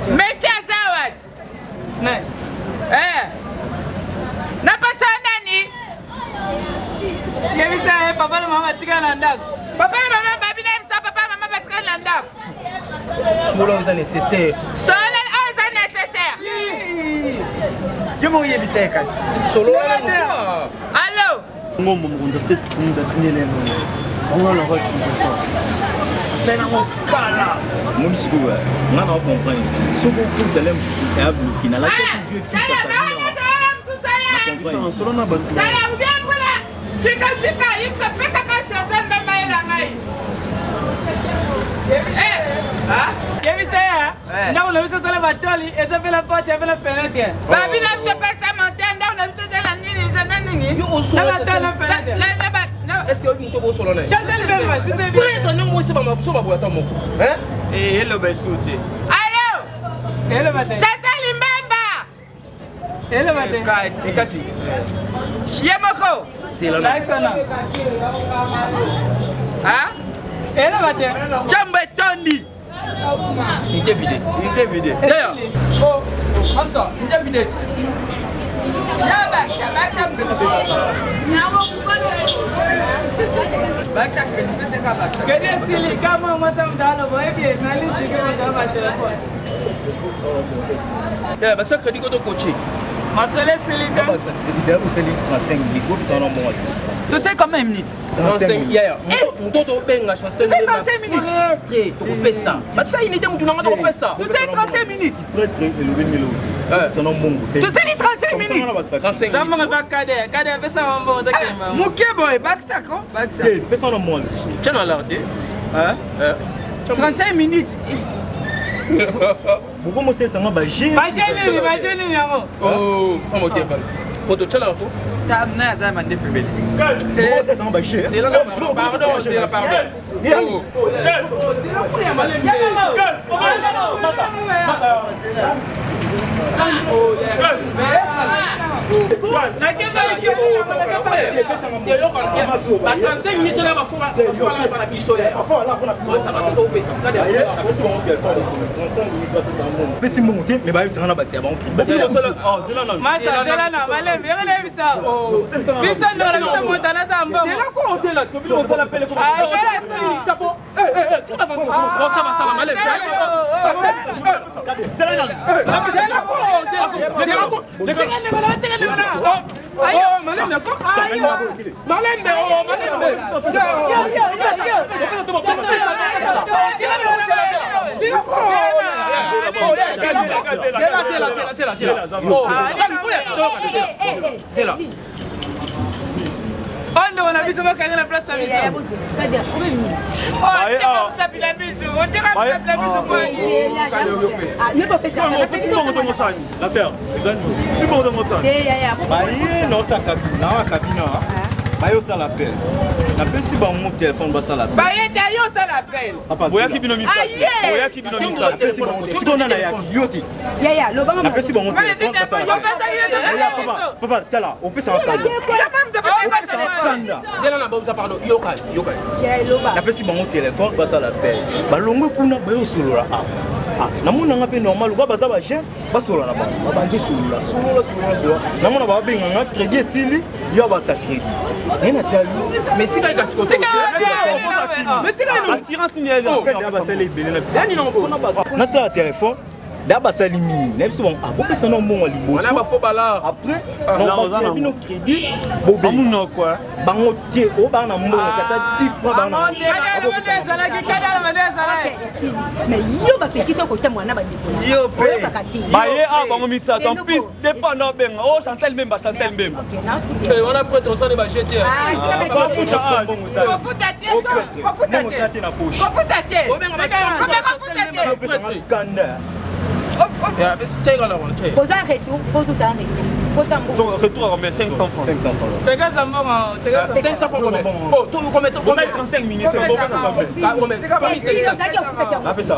Messi Azawad. Ne. Napasa nani? Yebisa papa na mama tika na ndako. Papa na mama babi na msa papa na mama tika na ndako. Solo c'est nécessaire. Solo c'est nécessaire. Comment yebisa kasi? Solo. Allô? Ngomo munda setse kumunda tinele ngomo. Ongolo ko kinso. C'est un kala. Mon ici quoi? On a compris. Ce qu'on trouve dans l'aime c'est un bleu qui n'a la tête vieux fils à famille. Solo na batu. Tala ubia kula. Tika ipsa pesa ka shasa mbemba ila ngai. Yebisa ya. Nda unaweza sala batoli, eza vela pote, vela penete. Babi na mtopesa monte, nda unaweza sala nini za nini? Yo solo. La tala penete. Est-ce que vous êtes solo là? Chantal Mbemba, tu sais. Pour être non moi c'est pas ma so ba boita moko. Hein? Eh hello besute. Allô? Hello mate. Chantal Mbemba. Hello mate. Kati. Yemoko. C'est là. Hein? Hello mate. Chamba tondi. Une vidéo. D'ailleurs. Oh, Asa, une vidéo. Kede sili kama mwasa mdalo boebi nali chike mdaba telefoni. Yeah, baksa crédit ko to coacher. Masolé solitaire. Vous savez 35 minutes, vous savez non moi. Tu sais combien de minutes? 35 minutes. Mon toto benga chanson. Tu sais 35 minutes. Très, tu peux ça. Bah ça il était mon tunanga de faire ça. Tu sais 35 minutes. Très élevé milo. C'est non bon. Tu sais les 35 minutes. 35. Ça m'a pas cadet, cadet fait ça en bon d'accord. Mouké boy, back ça quoi? Back ça. Fais ça non moi. Tiens là, c'est. Hein? 35 minutes. Pourquoi moi c'est ça moi bagé? Bagé numéro. Oh, ça m'a dit pas. Poto tchala ko. Tamna za mande febele. Pourquoi c'est ça moi bagé? C'est là pardon, c'est là pardon. Oh. C'est là pour y amaler. C'est là. On a vu ça va la place la maison. Bayo ça l'appelle. La pesi ba mon téléphone ba ça l'appelle. Baye d'ailleurs ça l'appelle. Boya ki bino misa. Boya ki bino misa. Pesi ba mon téléphone na ya yoti. Ya lo ba la pesi ba mon téléphone ba ça l'appelle. Papa tala, on peut s'en parler. C'est là na ba pardon. Yoka. Ya lo ba. La pesi ba mon téléphone ba ça l'appelle. Ba longo kuna bayo solola. namona nga pe normal ba baza ba jeune basola na bango babandi solola namona ba benga nga crédit esili yo ba ta crédit ena tali mais tika ka sikoto mais tika ina assurance ni elle ya ba sala ibele na yani na mpona ba na ta téléphone da ba sali mini na biso bon abopesa na mbongo liboso on a ba fo bala après non ba bino crédit bobe amuno quoi bango tie o ba na mbongo kata 10 fois ba na mais yo ba petit so ko temwa na ba ndeko yo pe baye a bango misa en plus dépendant benga oh Chantal Mbemba on a prêté on s'en est ba jeter retour à combien 500 francs. 500 francs. 500 francs combien? Oh, tout le combien? On a 35 minutes, c'est bon. Appelle ça.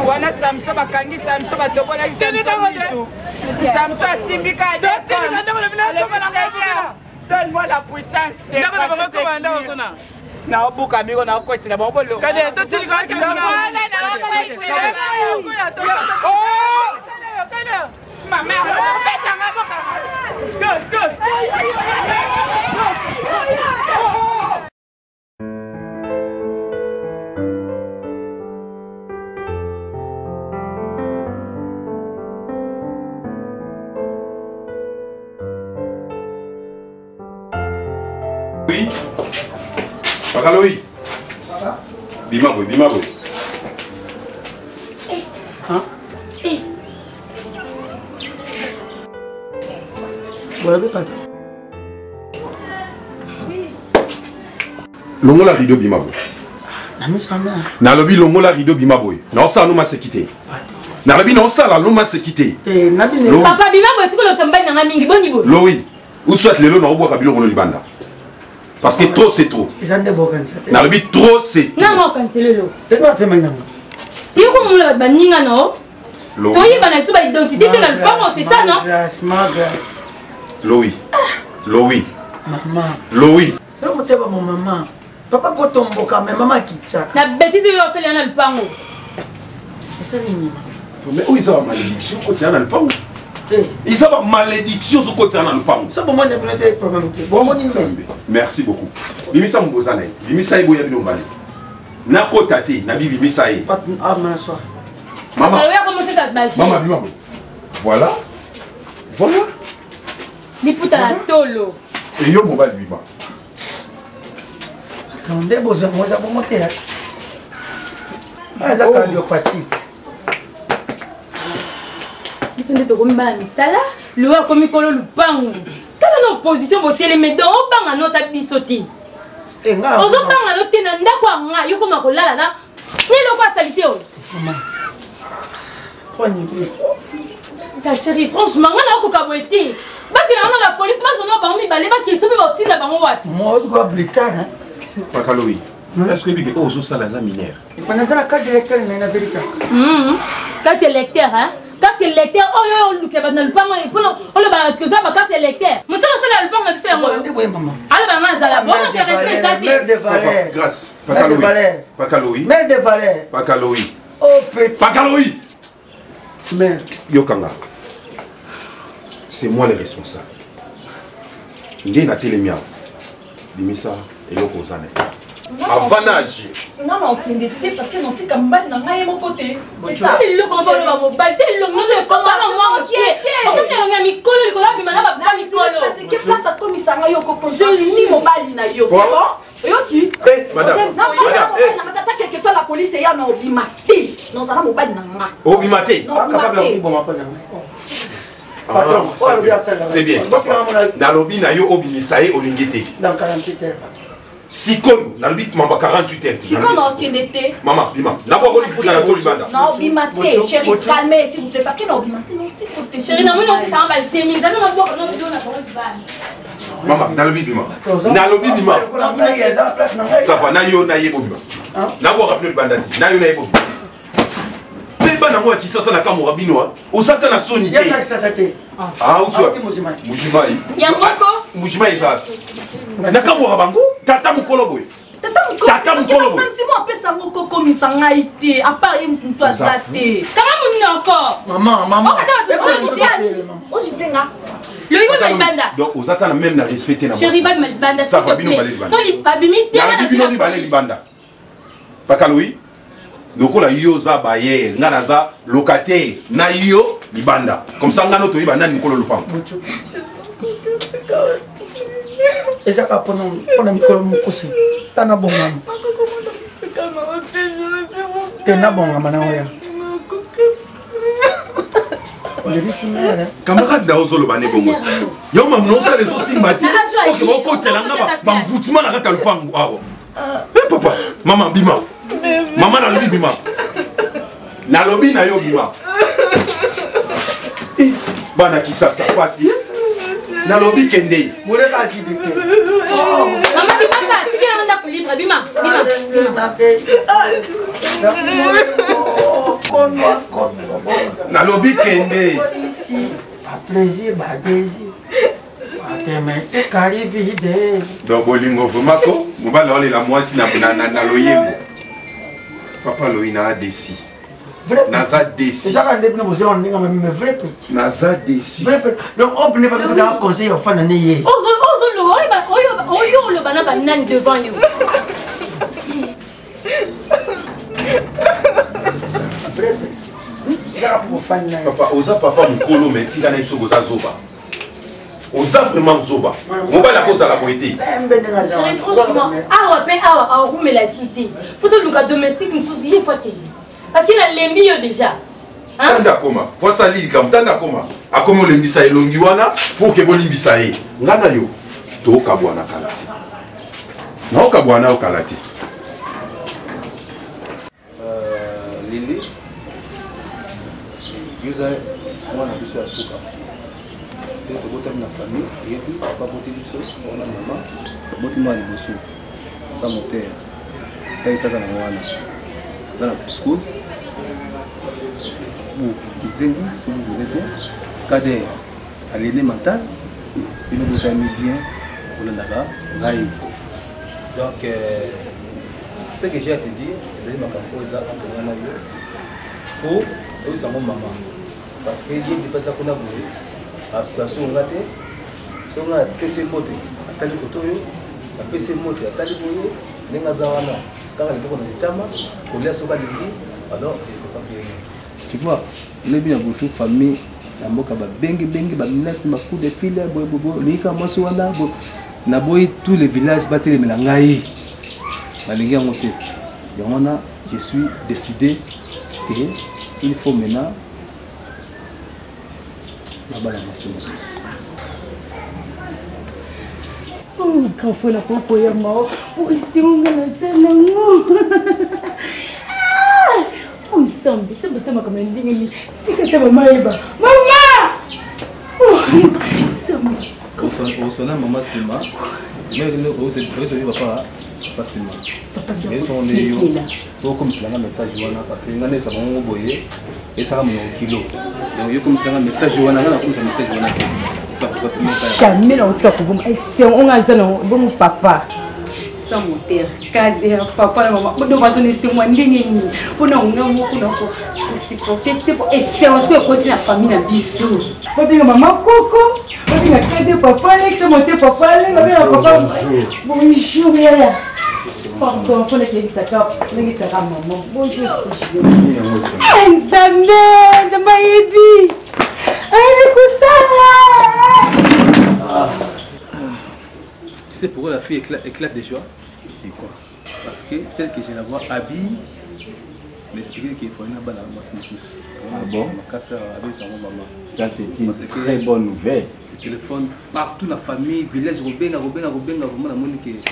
wana samso bakangi samso batobolaki samso samso asimbika donne-moi la puissance naobuka miko naokwesela bobolo mama Oui. Pakaloï. Bima boy, bima boy. Hein? Voilà, pas. Longola rideau bima boy. Na lobi longola rideau bima boy. Na osa no ma se quitter. Na lobi na osa la no ma se quitter. Papa bima boy tiko lo samba na mingi boni boy. Loï. Ou soit lelo na obwa kabilo kono libanda. Parce que trop c'est trop. Na lobi trop c'est trop. Na mo kantelelo. Tena pe mangana. Ti ko mo la baninga no. Toi bana suba identité de la pas c'est ça non? Grâce, ma grâce. Loï. Loï. Maman. Loï. Ça mo teba mon maman. Papa ko tomboka mais maman kitsa. Na bêtise yo sele na lupango. Ça ni. Mais où ils ont malédiction côté na lupango? Ils ont malédiction sur côté na lupango. Ça pour moi ne pas de problème. Bon mon merci beaucoup. Bimisa mbozana. Bimisa iboya bilombali. Na kotate na bibi misae. Ah maswa. Maman. Maman bima. Voilà. Voilà. Ni puta la tolo. Et yo mobile bima. Attendez besoin moi ça bon monter. Ah ça cardiopatite. Bisende to komi bana misala, le wa komi kolo lupango. Tala na opposition botele medo obanga no ta bisoti. Ozo banga no tena ndako anga yoko makolala na. Ni loko asalite o. Maman. Prenez plus. Ta chérie, franchement, on a encore kaboueti. Parce que la police va sonner par mi balé va qui se peut sortir de bango wat. Moi je dois plus tard hein. Pakaloï. Est-ce que bibi ozo salaza mineur? Pendant ça la carte d'électeur na vérité. Carte électeur hein. Carte électeur oh yo luke ba na lupango et pour le ba que ça ba carte électeur. Monsieur le lupango na biso yango. Oui maman. Alors ba na zala bon on te respecte ça. Mère de Valère. Grâce. Pakaloï. Pakaloï. Mère de Valère. Pakaloï. Oh petit. Pakaloï. Mère. Yokanga. C'est moi le responsable. Ndé na télémia. Bimisa et yoko zane. Avanage. Non, non, parce que non, tu as un mon côté. C'est ça. Il le comprend le mobile. Il le non, je comprends moi. Ok. On peut dire on a mis colo, le colo, puis maintenant pas mis colo. Parce que place à comme ça, yo coco. Je ni mobile na yo. C'est bon? Yo qui? Madame. Non, non, t'attends que soit la police et y a un obimate. Non, ça na mobile na nga. Obimate. Ah, capable de bon m'appelle. Patron, c'est bien. Dans l'obi na yo obimisae olingete. Dans 48 heures. Si comme dans le bit mamba 48 heures. Si comme on était. Maman, bima. D'abord on pour dans la tolibanda. Non, obimate, chérie, calmez s'il vous plaît parce que non obimate non, s'il vous plaît. Chérie, non, non, ça va chez moi. Dans le bois, non, je donne la parole du bal. Maman, dans le bit bima. Dans le bit bima. Ça va na yo na yebo bima. Na bo rappeler le bandati. Na yo na yebo. Na moi qui ça na kamora binoa osata na soni te ya ça te ah uso mujimai ya moko mujimai za na kamora bango tata mukolo boy tata mukolo boy sentiment apesa moko komisa ngai te à part ye mkunsu azate kama muni encore maman oh je fais nga le ibo malbanda donc osata na même na respecter na chérie ba malbanda ça va bino balé libanda so li babimi te na bino ni balé libanda Pakaloï lokola yo za baye ngana za locataire na yo libanda comme ça ngano to ibanda mikolo lupango ezaka pona mikolo mokusi tana bongama tena bongama na oya camarade da ozoloba ne bongo yo mam non ça les osimba ti ok ba okotela nga ba mvutima na kata lupango awo papa mama bima mama na lobi bima na lobi na yo bima bana kisasa pasi na lobi kende mure ka jidite mama bima tikela manda kulibre bima na lobi kende a plaisir ba désir te kari vide donc bolingo vomako mobala ole la mwasi na loyembo papa loina desi naza desi ezaka nde bino bozwa ndinga mais vrai petit naza desi vrai petit donc on ne va pas vous conseiller enfin na nié oyo le bana banani devant you papa oza papa mokolo mais tika na biso koza zoba oza vraiment zoba mobala kozala boye franchement awa mpe awa aorumela esu te foto luka domestique mosusu ye fois te parce qu'il a lembi yo déjà tanda akoma po asali likambo tanda akoma akomi olembisa elongi wana mpo ke bolimbisa ye nga na yo tookabwana kala te naokabwana okala te lili yoza mwana biso ya suka te tobotami na famille yebi papa boti biso wana mama boti mwana liboso sa moteur tai kaka na wana aza na piscose izengi si vous voulez bien kade aliéné mental bino botami bien olandaka ngai donc ce que j'ai à te dire ezali makambo eza entre nga na yo po oyosango mama parce que ye depasa kuna boye association nga te so nga apesi mote atali koto oyo apesi mote atali boye ndenge aza wana kaka liboko na litama kolia so balingi alors ekopapienge tu vois lebi na botu famille ya mboka babengi baminasi na bacoup de file boyebobo lika mwasi wana na boyi tous les villages batelemela ngai balingi yango te yango wana je suis décidé que il faut maintenant nabala mwasi mosusu kafona poko ya mao oisinga na sanango ensemble sembasema kama ndingi ni sikata mama eba mama osona mama sima papa sima esonde yo tokomisilanga message wana parce que nga nesa bango boye esaka monoko kilo donc yo komisilanga message wana nga nakomisa message wana te jamais na otika koboma ese ongaza na bomo papa sans moteur kade papa na mama bodo bazoni semwa ndenge ni pona unga moko na ko supporter te po ese on se ko na famille na biso bodo mama koko bodo na kade papa avec ce moteur papa avec papa bonjour yaya pardon pour les qui s'accapent les qui s'accapent maman bonjour nzambe yebi tu sais pourquoi la fille éclate de joie? C'est quoi? Parce que tel que je la vois habillée, m'expliquer qu'il faut une bonne amasse. Ah bon? Ça c'est une très bonne nouvelle. Le téléphone, partout la famille, village, Robin, vraiment la monique.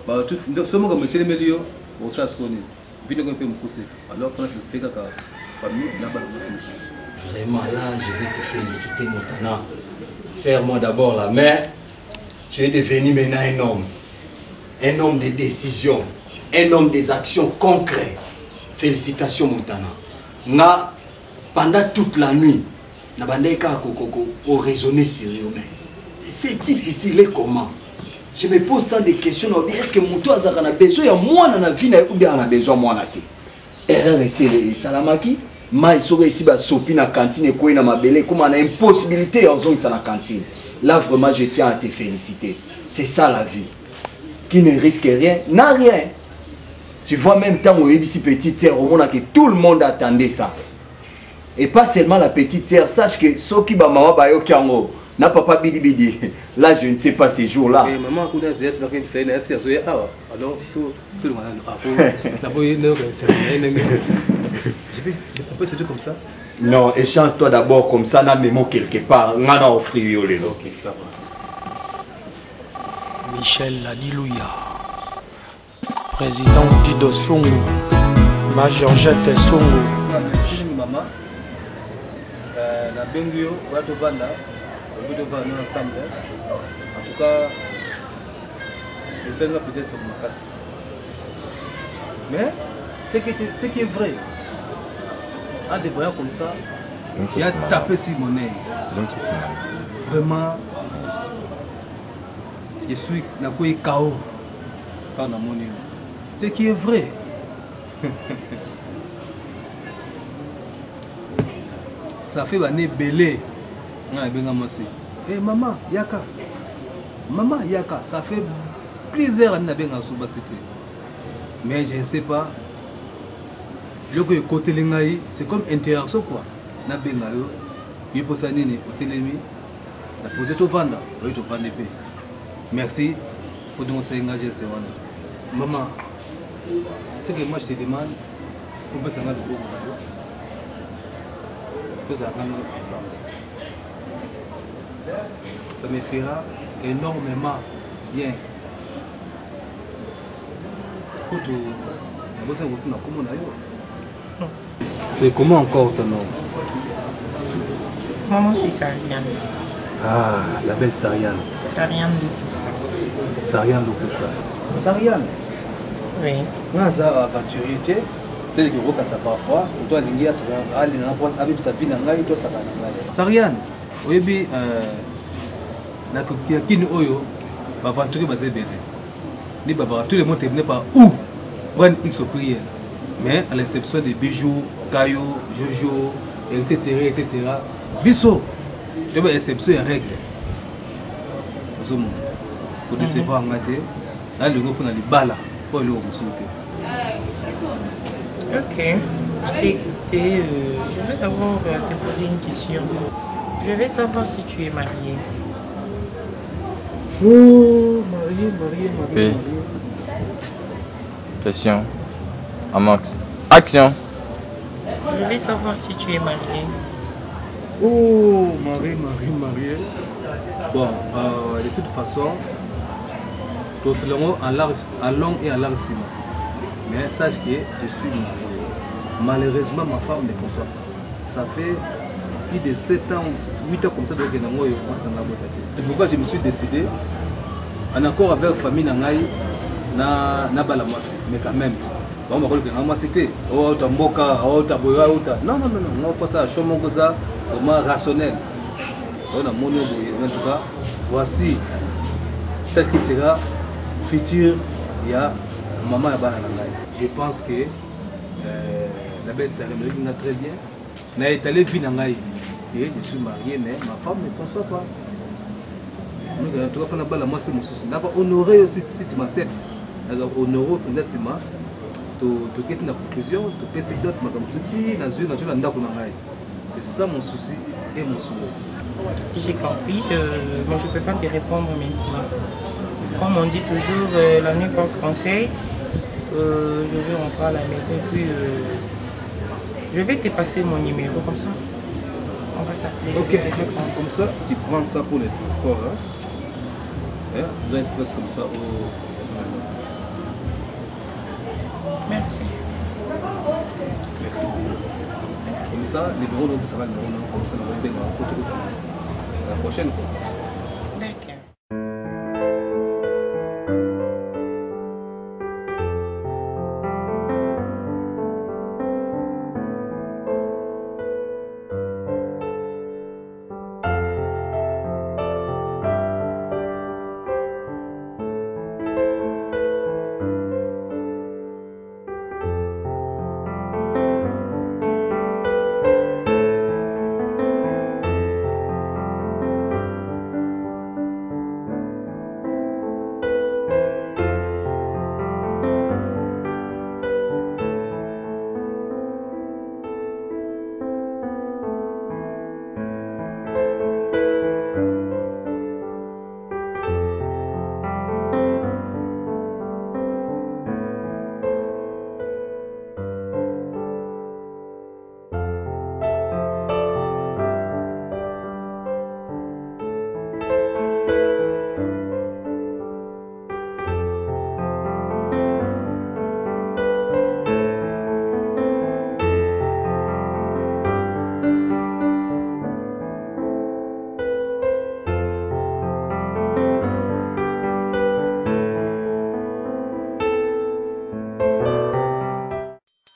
Donc seulement comme le milieu, on sait ce qu'on est. Vino qu'on peut me pousser. Alors quand ça se fait avec la famille, là-bas la masse. Vraiment là, je vais te féliciter Montana. Serre-moi d'abord la main. Tu es devenu maintenant un homme de décision, un homme des actions concrètes. Félicitations Montana. Nga, pendant toute la nuit, na bandeka ko raisonner sérieusement. Ce type ici, il est comment? Je me pose tant de questions. Est-ce que Moutou a besoin de moi dans la vie ou bien on a besoin de moi? Erreur et salamaki. Ma isoga ici ba sopi na cantine ko na mabele comme on a une possibilité en zone ça na cantine. Là vraiment je tiens à te féliciter. C'est ça la vie. Qui ne risque rien, n'a rien. Tu vois même tant où ici petite terre au monde que tout le monde attendait ça. Et pas seulement la petite sœur. Sache que ceux qui ba maman ba yo kiango. Na papa bidi bidi. Là je ne sais pas ces jours-là. Mais maman kuna DS ba kim c'est est azoya awa. Alors tout le monde a la boye ne c'est je peux pas se dire comme ça. Non, échange-toi d'abord comme ça na mémo quelque part. Ngana offrir yo lelo. OK, ça va. Michel Ladilouya, président Guido Songo, ma Georgette Songo. Maman, la Bengio, on va te vendre ensemble. En tout cas, les scènes peut-être sur ma casse. Mais ce qui est vrai, en des voyants comme ça, il a tapé sur mon nez. Vraiment. Je suis na koi KO par la monnaie. Ce qui est vrai. Ça fait l'année belé. Eh maman, yaka. Maman, yaka. Ça fait plusieurs années que je suis. Mais je ne sais pas. Le côté lingaï, c'est comme interaction quoi. Na benga yo. Il faut ça nini au télémi. La poser tout vendre. Oui, tout vendre paix. Merci pour ton geste. Maman, ce que moi je te demande, on peut s'en aller de beaucoup. On peut s'en aller ensemble. Ça me fera énormément bien. C'est comment encore ton nom? Maman, c'est Sariane. Ah, la belle Sariane. Sariane Loukoussa. Sariane Loukoussa. Sariane. Oui. Nous avons aventurier, tel que vous ça parfois, on doit aller à sa vie dans la vie, ça va. Sariane, oui, bien, na kini oyo, aventurier basé bien. Ni baba, tout le monde est venu par où prendre X au prière. Mais à l'exception des bijoux, cailloux, jojo, etc. Biso, il y a une exception et règle. Pour décevoir en maté, là le groupe a les balles pour le sauter. Ok, je t'ai écouté. Je vais d'abord te poser une question. Je vais savoir si tu es marié. Oh, marié. Oui. Question. En max. Action. Je vais savoir si tu es marié. Oh, marié. Bon, de toute façon, tout cela en long et en large ciment. Mais sache que je suis marié. Malheureusement, ma femme ne conçoit pas. Ça fait plus de 7 ans, 8 ans comme ça, c'est pourquoi je me suis décidé, en accord avec la famille Nangaï, na Balamasi. Mais quand même, on va dire que non, pas ça, vraiment rationnel. En tout cas, voici celle qui sera future, il y a maman et Bana. Je pense que la belle cérémonie est très bien. Je suis allé vivre en Gaï. Je suis marié, mais ma femme ne conçoit pas. Nous avons honoré aussi si tu m'acceptes. Honoré pour la conclusion, c'est ça mon souci et mon souhait. J'ai compris, moi je ne peux pas te répondre maintenant. Comme on dit toujours, la nuit porte conseil. Je vais rentrer à la maison puis je vais te passer mon numéro comme ça. On va s'appeler. Ok, comme ça, tu prends ça pour les transports. Hein? Deux espèces comme ça au... Merci. Merci beaucoup. Comme ça, les bureaux, ça va comme ça, on va la prochaine fois.